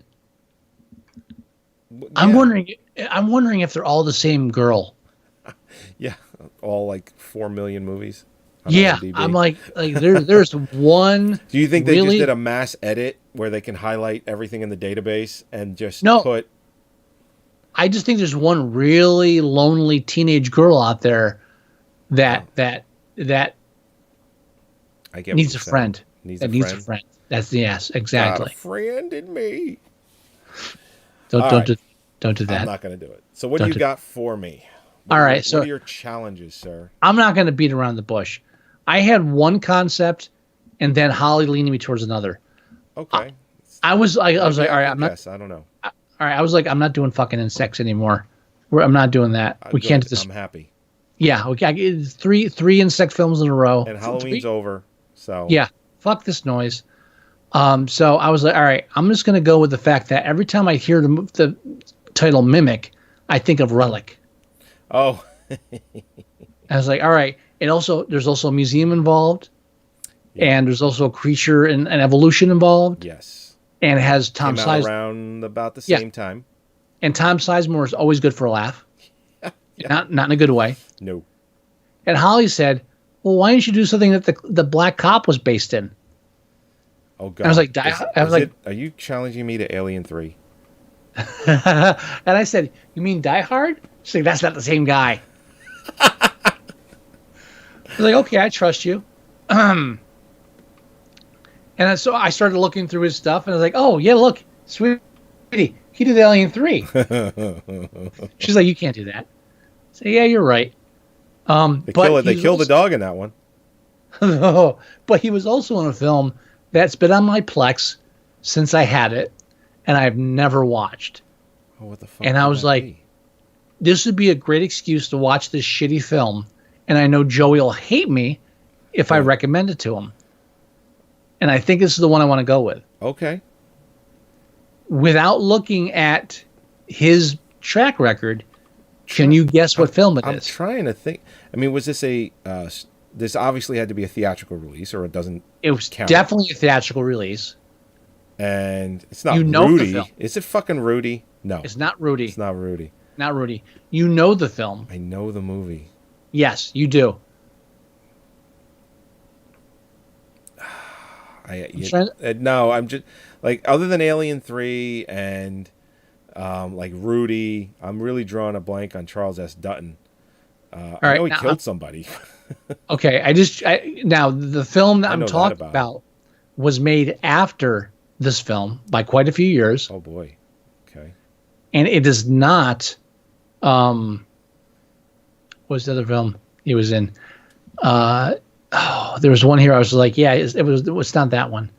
Yeah. I'm wondering if they're all the same girl. Yeah, all like 4 million movies. on Yeah, IMDb. I'm like there's one. Do you think they really, just did a mass edit where they can highlight everything in the database and just No. put? I just think there's one really lonely teenage girl out there that I get needs what a you're friend. saying. Needs a friend. That's yes, Got a exactly. friend in me. Don't All don't right. do don't do I'm that. not going to do it. So what Don't do you do- got for me? All right, What so are your challenges, sir? I'm not going to beat around the bush. I had one concept, and then Holly leaned me towards another. Okay. I was like, all Maybe right, can I'm not. guess. I don't know. All right, I was like, I'm not doing fucking insects anymore. I'm not doing that. We Good. can't do this. I'm happy. Yeah, it's three insect films in a row. And Halloween's over, so Yeah, fuck this noise. So I was like, all right, I'm just gonna go with the fact that every time I hear the title Mimic, I think of Relic. Oh, I was like, all right. There's also a museum involved, and there's also a creature and an evolution involved, yes. and it has Tom Came out Sizemore. around about the Yeah. same time. And Tom Sizemore is always good for a laugh, not in a good way. No. And Holly said, "Well, why didn't you do something that the Black Cop was based in?" Oh God. I was like, are you challenging me to Alien 3? and I said, "You mean Die Hard?" She's like, "That's not the same guy." I was like, "Okay, I trust you." And so I started looking through his stuff, and I was like, "Oh yeah, look, sweetie, he did Alien 3." She's like, "You can't do that." I said, "Yeah, you're right." They kill the dog in that one. But he was also in a film that's been on my Plex since I had it, and I've never watched. Oh, what the fuck? And I was like, this would be a great excuse to watch this shitty film, and I know Joey will hate me if I recommend it to him. And I think this is the one I want to go with. okay. Without looking at his track record, can you guess what film it I'm is? trying to think. I mean, was this this obviously had to be a theatrical release, or it doesn't It was count. definitely a theatrical release. And it's not You know the Rudy. film. Is it fucking Rudy? No. It's not Rudy. It's not Rudy. Not Rudy. You know the film. I know the movie. Yes, you do. No, I'm just like, other than Alien 3 and like Rudy, I'm really drawing a blank on Charles S. Dutton. I right, know he now, killed somebody. Okay, now the film that I I'm know that talking about was made after this film by quite a few years, Oh boy. Okay. and it is not. What was the other film he was in? There was one here. I was like, yeah, it was not that one.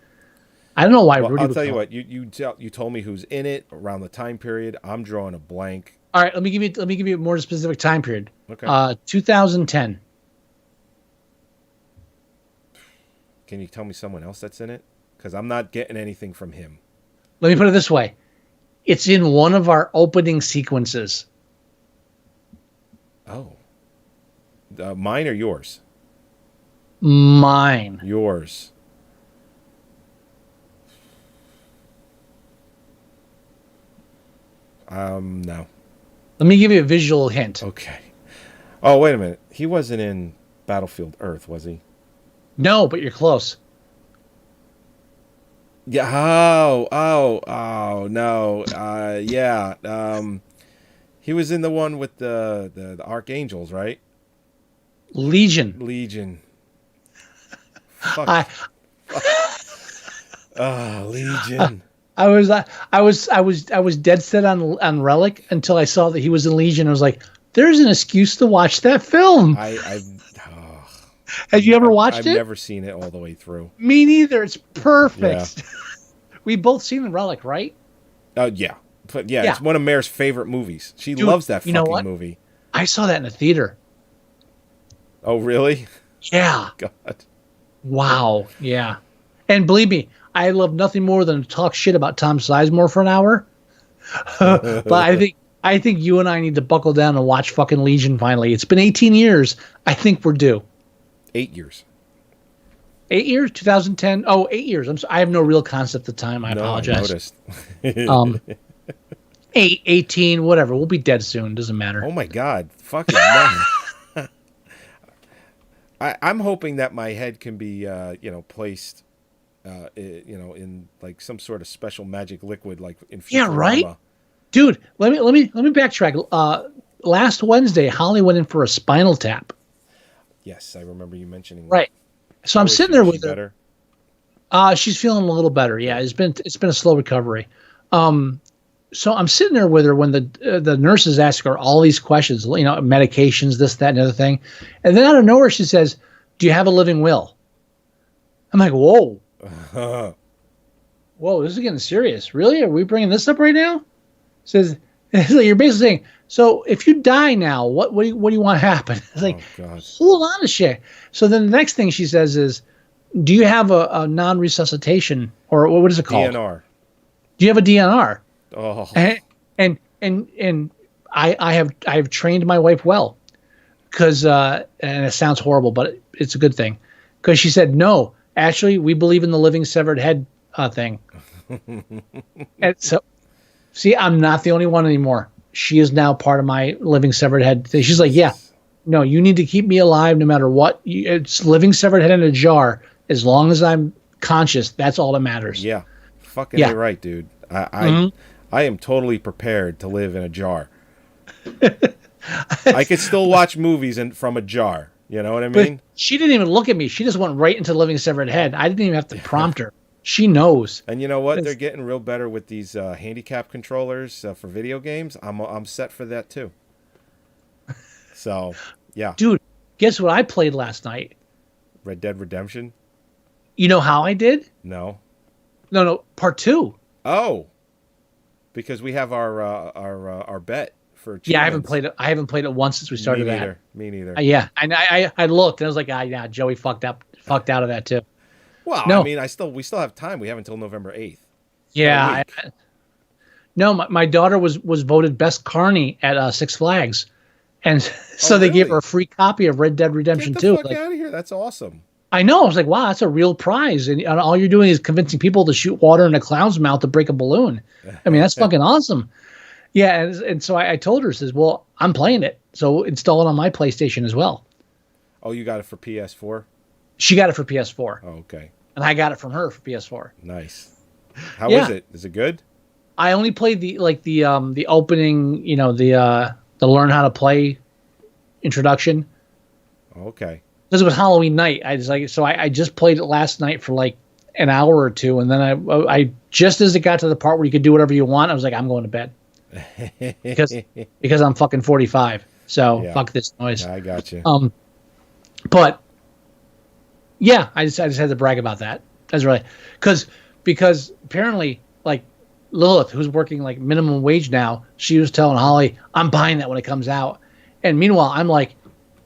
I don't know why. Well, Rudy I'll would tell you come. what. You told me who's in it around the time period. I'm drawing a blank. All right, let me give you a more specific time period. Okay. 2010. Can you tell me someone else that's in it? Because I'm not getting anything from him. Let me put it this way. It's in one of our opening sequences. Oh. Mine or yours? Mine. Yours. No. Let me give you a visual hint. Okay. Oh, wait a minute. He wasn't in Battlefield Earth, was he? No, but you're close. Yeah. Oh, no. Yeah. He was in the one with the Archangels, right? Legion. Legion. Fuck. I Legion. I was dead set on Relic until I saw that he was in Legion. I was like, there's an excuse to watch that film. Have you ever watched I've it? never seen it all the way through. Me neither. It's perfect. We both seen Relic, right? Oh, yeah. But yeah, it's one of Mare's favorite movies. She Dude, loves that you know fucking what? movie. I saw that in a theater. Oh, really? Yeah. God. Wow. Yeah. And believe me, I love nothing more than to talk shit about Tom Sizemore for an hour. But I think you and I need to buckle down and watch fucking Legion finally. It's been 18 years. I think we're due. 8 years. 8 years? 2010? Oh, 8 years. I have no real concept of time. I apologize. I noticed. 8, 18, whatever. We'll be dead soon. Doesn't matter. Oh my God. Fucking no. I'm hoping that my head can be, placed, in like some sort of special magic liquid, like in Futurama. Yeah, right? Dude, let me backtrack. Last Wednesday, Holly went in for a spinal tap. Yes, I remember you mentioning that. Right. So I'm sitting there with her. Better? She's feeling a little better. Yeah, it's been a slow recovery. So I'm sitting there with her when the nurses ask her all these questions, medications, this, that, and the other thing. And then out of nowhere, she says, "Do you have a living will?" I'm like, whoa. Whoa, this is getting serious. Really? Are we bringing this up right now? Says, you're basically saying, so if you die now, what do you want to happen? It's like, hold on a shit. So then the next thing she says is, do you have a non-resuscitation, or what is it called? DNR. Do you have a DNR? Oh. And I have trained my wife well, because and it sounds horrible, but it's a good thing, because she said, no, actually we believe in the living severed head thing. And so, see, I'm not the only one anymore. She is now part of my living severed head thing. She's like, yeah, no, you need to keep me alive no matter what. It's living severed head in a jar. As long as I'm conscious, that's all that matters. Yeah, fucking you're right, dude. I am totally prepared to live in a jar. I could still watch movies from a jar. You know what I mean? But she didn't even look at me. She just went right into living severed head. I didn't even have to prompt her. She knows. And you know what? They're getting real better with these handicap controllers for video games. I'm set for that too. So, yeah. Dude, guess what I played last night? Red Dead Redemption? You know how I did? No. No, part 2. Oh. Because we have our bet for achievements. Yeah, I haven't played it once since we started that. Me neither. Yeah, and I looked and I was like, yeah, Joey fucked out of that too. Well, no. I mean, we still have time. We have until November 8th. Yeah. No, my daughter was voted best carny at Six Flags, and so they gave her a free copy of Red Dead Redemption 2. Get the fuck out of here! That's awesome. I know. I was like, wow, that's a real prize, and all you're doing is convincing people to shoot water in a clown's mouth to break a balloon. I mean, that's fucking awesome. Yeah, and so I told her, says, well, I'm playing it, so install it on my PlayStation as well. Oh, you got it for PS4? She got it for PS4. Oh, okay. And I got it from her for PS4. Nice. How is it? Is it good? I only played the opening, the learn how to play introduction. Okay. Because it was Halloween night. I just played it last night for like an hour or two, and then I just as it got to the part where you could do whatever you want, I was like, I'm going to bed. because I'm fucking 45. So fuck this noise. I got you. But yeah, I just had to brag about that. That's right. Because apparently, like Lilith, who's working like minimum wage now, she was telling Holly, I'm buying that when it comes out. And meanwhile, I'm like,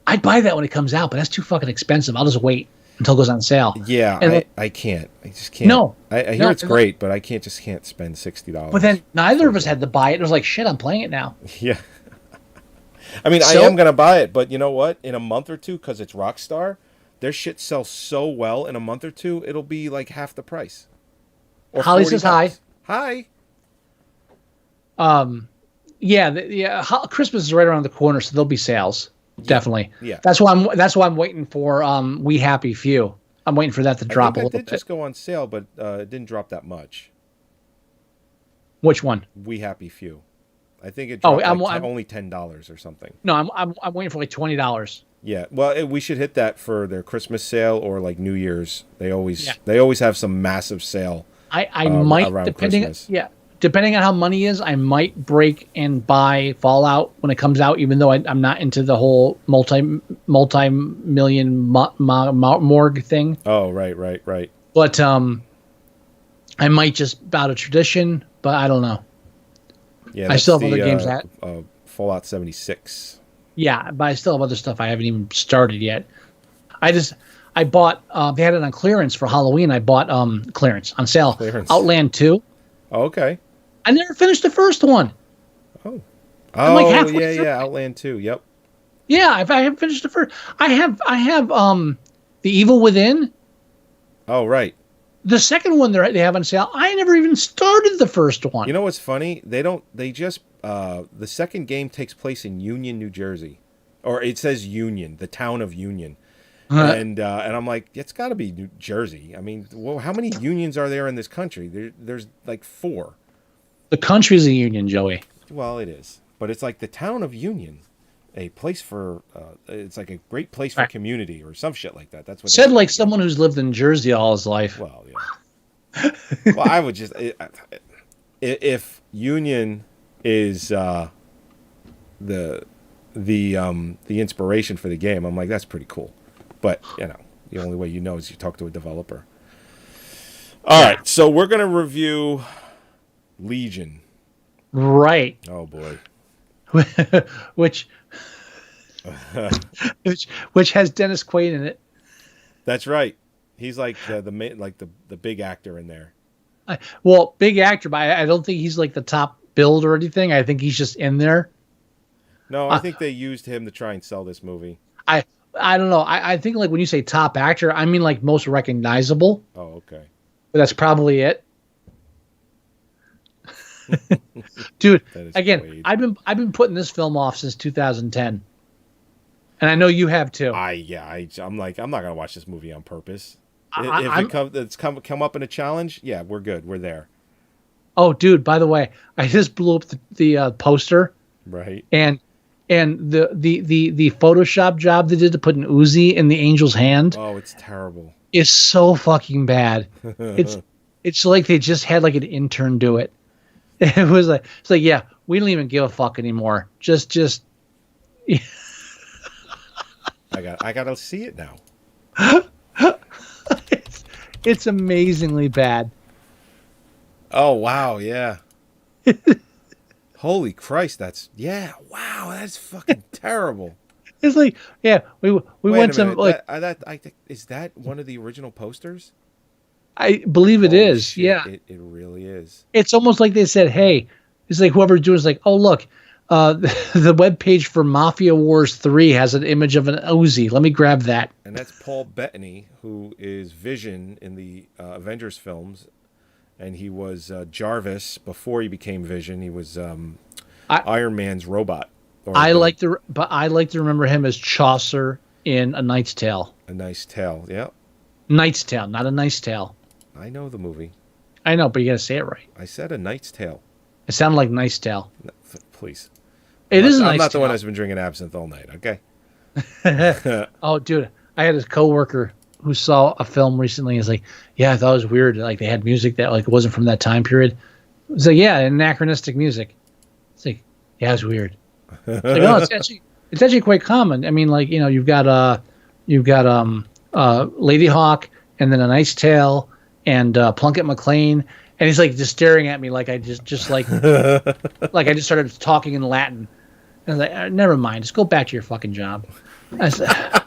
I'd buy that when it comes out, but that's too fucking expensive. I'll just wait until it goes on sale. Yeah, and I can't. I just can't. No. I hear it's great, but I can't spend $60. But then neither of us had to buy it. It was like, shit, I'm playing it now. Yeah. I mean, I am going to buy it, but you know what? In a month or two, because it's Rockstar, their shit sells so well in a month or two, it'll be like half the price. Or Holly says hi. Hi. Christmas is right around the corner, so there'll be sales. Definitely. Yeah. That's why I'm waiting for We Happy Few. I'm waiting for that to drop a little bit. It did just go on sale, but it didn't drop that much. Which one? We Happy Few. I think it dropped only $10 or something. No, I'm waiting for like $20. Yeah. Well, we should hit that for their Christmas sale or like New Year's. They always have some massive sale. I might, depending Christmas. Depending on how money is, I might break and buy Fallout when it comes out, even though I'm not into the whole multi-million morgue thing. Oh, right. But I might just bow to tradition, but I don't know. Yeah, I still have other games Fallout 76. Yeah, but I still have other stuff I haven't even started yet. I bought, they had it on clearance for Halloween. I bought clearance on sale. Outland 2. Oh, okay. I never finished the first one. Oh. I'm like halfway through. Outland 2. Yep. Yeah, I haven't finished the first. I have The Evil Within. Oh, right. The second one they have on sale. I never even started the first one. You know what's funny? The second game takes place in Union, New Jersey. Or it says Union, the town of Union. And I'm like, it's got to be New Jersey. I mean, well, how many unions are there in this country? There's like 4. The country's a union, Joey. Well, it is, but it's like the town of Union, a place for. It's like a great place for community or some shit like that. That's what Said like someone who's lived in Jersey all his life. Well, yeah. Well, I would just if Union is the inspiration for the game, I'm like, that's pretty cool. But the only way is you talk to a developer. All right, so we're gonna review Legion. Right. Oh boy. which has Dennis Quaid in it. That's right. He's like the big actor in there. Well, big actor, but I don't think he's like the top build or anything. I think he's just in there. No, I think they used him to try and sell this movie. I don't know. I think like when you say top actor, I mean like most recognizable. Oh, okay. But that's probably it. Dude, again, Quaid. I've been putting this film off since 2010. And I know you have too. I'm like, I'm not gonna watch this movie on purpose. If it's come up in a challenge, yeah, we're good. We're there. Oh, dude, by the way, I just blew up the poster. Right. And the Photoshop job they did to put an Uzi in the angel's hand. Oh, it's terrible. Is so fucking bad. It's like they just had like an intern do it. It's like, yeah, we don't even give a fuck anymore. Just yeah. I gotta see it now. It's amazingly bad. Oh wow, yeah. Holy Christ, that's fucking terrible. It's like, yeah, we went to like is that one of the original posters? I believe it is. Shit, yeah, it really is. It's almost like they said, hey, it's like whoever's doing is like, oh look, the webpage for Mafia Wars 3 has an image of an Uzi. Let me grab that. And that's Paul Bettany, who is Vision in the Avengers films. And he was Jarvis before he became Vision. He was Iron Man's robot. I like to remember him as Chaucer in A Knight's Tale. A Nice Tale, yeah. Knight's Tale, not A Nice Tale. I know the movie. I know, but you gotta say it right. I said A Knight's Tale. It sounded like Nice Tale. No, please. It is a nice. I'm not the tale. one that's been drinking absinthe all night. Okay. Oh, dude, I had a coworker who saw a film recently. He's like, "Yeah, I thought it was weird. Like they had music that like wasn't from that time period." It's like, "Yeah, anachronistic music." It's like, "Yeah, it's weird." It's like, no, it's actually quite common. I mean, like you've got Lady Hawk, and then A Knight's Tale, and Plunkett McLean. And he's like just staring at me like I just like like I just started talking in Latin. And I was like, never mind, just go back to your fucking job. I said,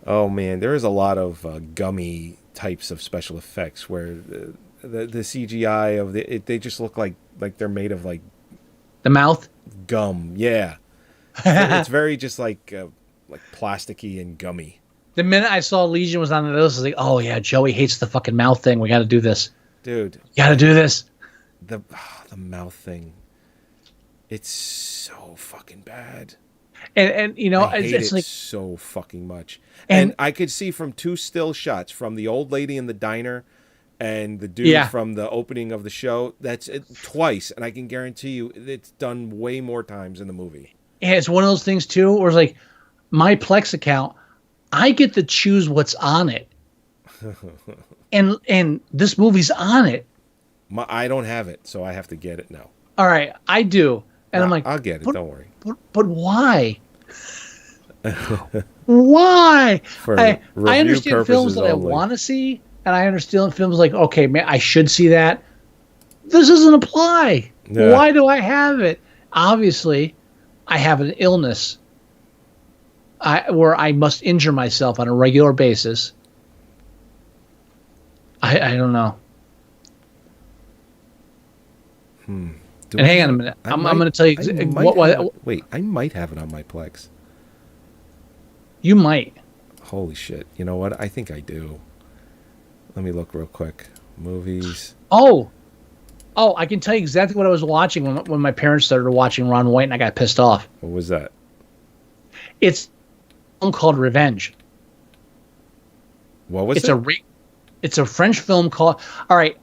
Oh man, there is a lot of gummy types of special effects where the CGI of they just look like they're made of like the mouth gum. Yeah, it's very just like plasticky and gummy. The minute I saw Legion was on the list, I was like, oh yeah, Joey hates the fucking mouth thing. We got to do this, dude. Got to do this. The mouth thing, it's so fucking bad. And I hate it's it like so fucking much. And I could see from 2 still shots from the old lady in the diner and the dude from the opening of the show. That's it twice, and I can guarantee you it's done way more times in the movie. Yeah, it's one of those things too, where it's like my Plex account, I get to choose what's on it, and this movie's on it. I don't have it, so I have to get it now. All right, I do, and I'm like, I'll get it. Don't worry. But why? Why? I understand films that I want to see, and I understand films like, okay, man, I should see that. This doesn't apply. Yeah. Why do I have it? Obviously, I have an illness where I must injure myself on a regular basis. I don't know. And hang on a minute. I'm going to tell you wait, I might have it on my Plex. You might. Holy shit. You know what? I think I do. Let me look real quick. Movies. Oh, I can tell you exactly what I was watching when my parents started watching Ron White and I got pissed off. What was that? It's film called Revenge. What was It's it? It's a French film called. All right.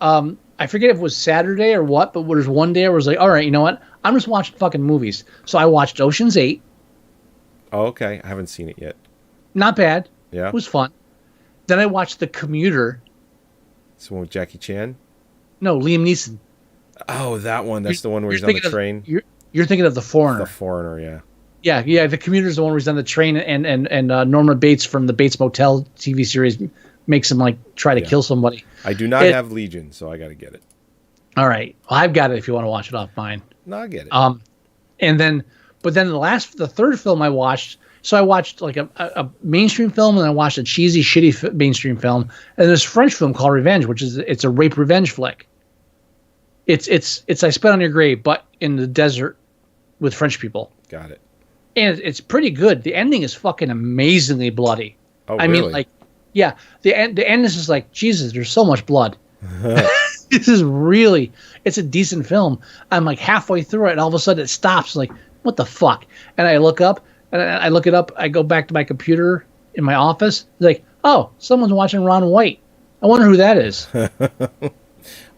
I forget if it was Saturday or what, but there's one day I was like, all right, you know what? I'm just watching fucking movies. So I watched Ocean's 8. Oh, okay. I haven't seen it yet. Not bad. Yeah. It was fun. Then I watched The Commuter. It's the one with Jackie Chan? No, Liam Neeson. Oh, that one. That's the one where You're he's on the thinking of- train. You're thinking of The Foreigner. The Foreigner, yeah. Yeah. The Commuter's the one where he's on the train, and Norma Bates from the Bates Motel TV series makes him like try to kill somebody. I do not have Legion, so I got to get it. All right. Well, I've got it if you want to watch it off mine. No, I get it. And then, but then the third film I watched. So I watched like a mainstream film, and I watched a cheesy, shitty mainstream film, and this French film called Revenge, which is it's a rape revenge flick. It's I Spit on Your Grave, but in the desert with French people. Got it. And it's pretty good. The ending is fucking amazingly bloody. Oh, I really? mean, like, yeah, the end is just like, Jesus, there's so much blood. This is really, it's a decent film. I'm like halfway through it, and all of a sudden it stops. Like, what the fuck? And I look up, and I look it up. I go back to my computer in my office. It's like, oh, someone's watching Ron White. I wonder who that is.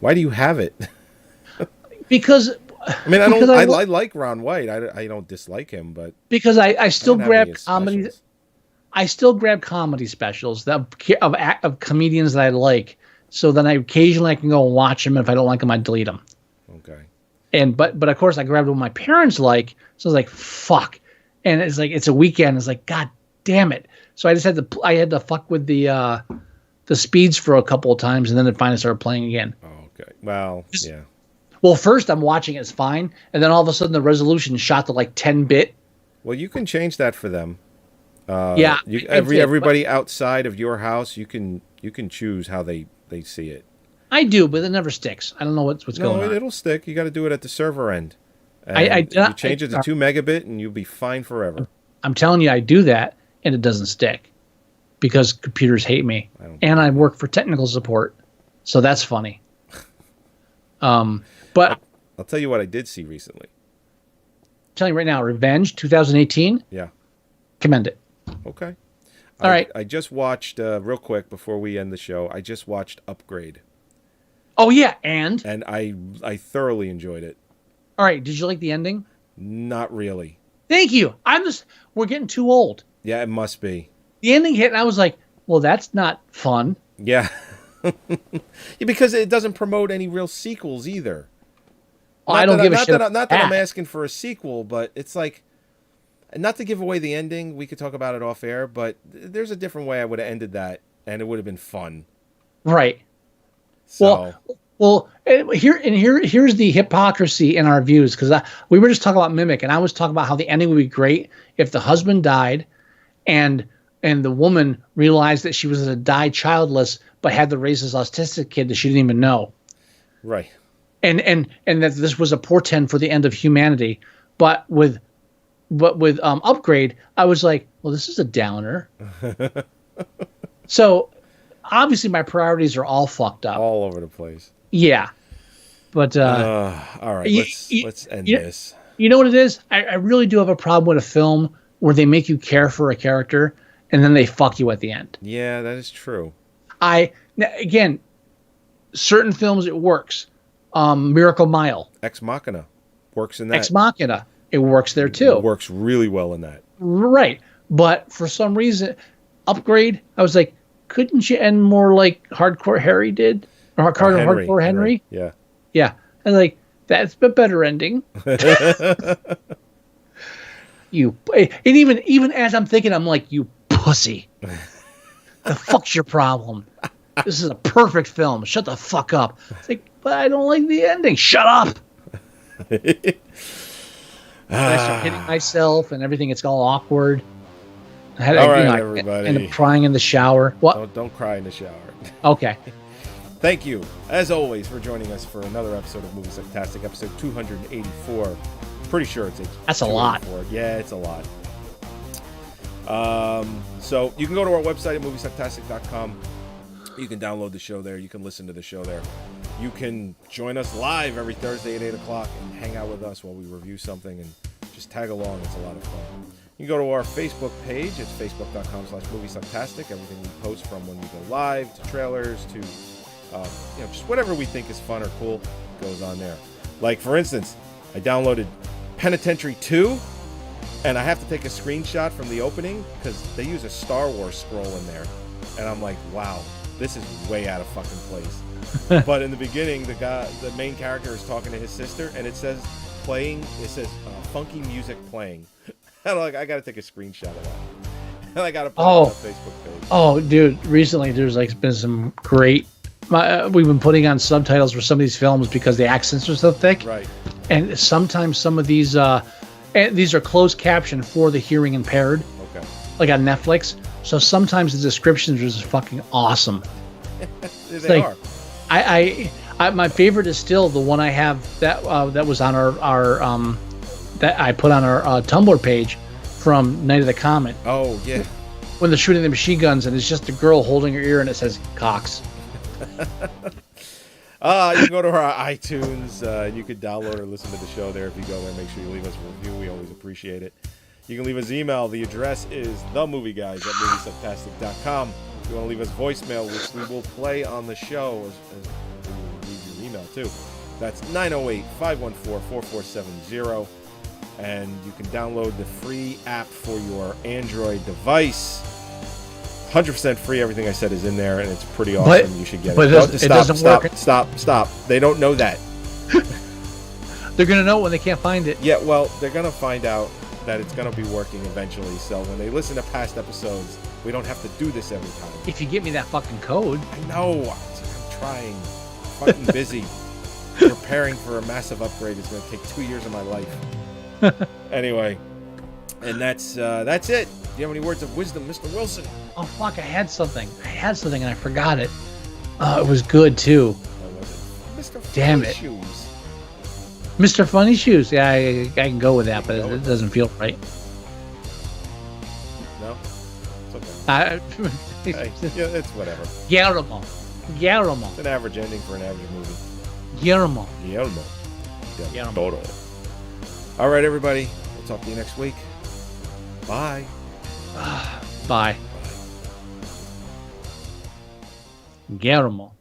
Why do you have it? Because I mean, I like Ron White. I don't dislike him, but because I still don't have grab any of his comedy. specials. I still grab comedy specials of comedians that I like. So then I occasionally can go and watch them. If I don't like them, I delete them. Okay. And but of course I grabbed what my parents like. So I was like, fuck. And it's like it's a weekend. It's like, God damn it. So I just had to fuck with the speeds for a couple of times, and then it finally started playing again. Oh, okay. Well, yeah. Well, first I'm watching it's fine, and then all of a sudden the resolution shot to like 10-bit. Well, you can change that for them. Yeah. Everybody outside of your house, you can choose how they see it. I do, but it never sticks. I don't know what's going on. It'll stick. You got to do it at the server end. I you change it to 2 megabit, and you'll be fine forever. I'm telling you, I do that, and it doesn't stick because computers hate me, and I work for technical support, so that's funny. But I'll tell you what I did see recently. I'm telling you right now, Revenge 2018. Yeah. Commend it. Okay. All right. I just watched real quick before we end the show. I just watched Upgrade. Oh yeah, and I thoroughly enjoyed it. all right. Did you like the ending? Not really. Thank you. We're getting too old. Yeah, it must be. The ending hit, and I was like, well, that's not fun. Yeah. Yeah, because it doesn't promote any real sequels either. I don't give a shit. Not that I'm asking for a sequel, but it's like, not to give away the ending. We could talk about it off air, but there's a different way I would have ended that, and it would have been fun. Right. So, Well, here's the hypocrisy in our views, because we were just talking about Mimic, and I was talking about how the ending would be great if the husband died, and the woman realized that she was going to die childless, but had to raise this autistic kid that she didn't even know. right. And that this was a portend for the end of humanity. But with Upgrade, I was like, well, this is a downer. So obviously my priorities are all fucked up. All over the place. Yeah. But All right, let's end this. You know what it is? I really do have a problem with a film where they make you care for a character and then they fuck you at the end. Yeah, that is true. Again, certain films it works. Miracle Mile. Ex Machina works in that. Ex Machina. It works there too. It works really well in that. Right. But for some reason, Upgrade, I was like, couldn't you end more like Hardcore Harry did? Or Hardcore Henry? Yeah. Yeah. I was like, that's a better ending. And even as I'm thinking, I'm like, you pussy. The fuck's your problem? This is a perfect film. Shut the fuck up. It's like, but I don't like the ending. Shut up. And I start hitting myself and everything. It's all awkward. Everybody. And I'm crying in the shower. What? Don't cry in the shower. Okay. Thank you, as always, for joining us for another episode of Movie Sucktastic, episode 284. Pretty sure That's a lot. Yeah, it's a lot. So you can go to our website at moviesucktastic.com. You can download the show there. You can listen to the show there. You can join us live every Thursday at 8 o'clock and hang out with us while we review something and just tag along. It's a lot of fun. You can go to our Facebook page. It's facebook.com/moviesucktastic. Everything we post from when we go live to trailers to just whatever we think is fun or cool goes on there. Like, for instance, I downloaded Penitentiary 2, and I have to take a screenshot from the opening because they use a Star Wars scroll in there. And I'm like, wow, this is way out of fucking place. But in the beginning, the main character is talking to his sister, and it says funky music playing. And I'm like, I gotta take a screenshot of that. And I gotta put it on the Facebook page. Oh, dude, recently there's been some great... we've been putting on subtitles for some of these films because the accents are so thick. Right. And sometimes some of these... and these are closed captioned for the hearing impaired. Okay. Like on Netflix. So sometimes the descriptions are just fucking awesome. They are. I my favorite is still the one I have that was on our that I put on our Tumblr page from Night of the Comet. Oh yeah. When they're shooting the machine guns and it's just a girl holding her ear and it says Cox. You can go to our iTunes. You could download or listen to the show there. If you go there, make sure you leave us a review. We always appreciate it. You can leave us email. The address is themovieguys@moviesucktastic.com. If you want to leave us voicemail, which we will play on the show, as we will leave your email too. That's 908-514-4470. And you can download the free app for your Android device. 100% free. Everything I said is in there, and it's pretty awesome. You should get it. It doesn't work. Stop. They don't know that. They're going to know when they can't find it. Yeah, well, they're going to find out that it's going to be working eventually. So when they listen to past episodes, we don't have to do this every time. If you get me that fucking code. I know. I'm trying. Fucking busy. Preparing for a massive upgrade is going to take 2 years of my life. Anyway, and that's it. Do you have any words of wisdom, Mr. Wilson? Oh, fuck, I had something and I forgot it. It was good, too. What was it? Mr. Damn Funny it. Shoes. Mr. Funny Shoes. Yeah, I can go with that, but it doesn't feel right. No? It's okay. Hey, yeah, it's whatever. Guillermo. It's an average ending for an average movie. Guillermo. Del Toro. All right, everybody. We'll talk to you next week. Bye. Bye. Guillermo.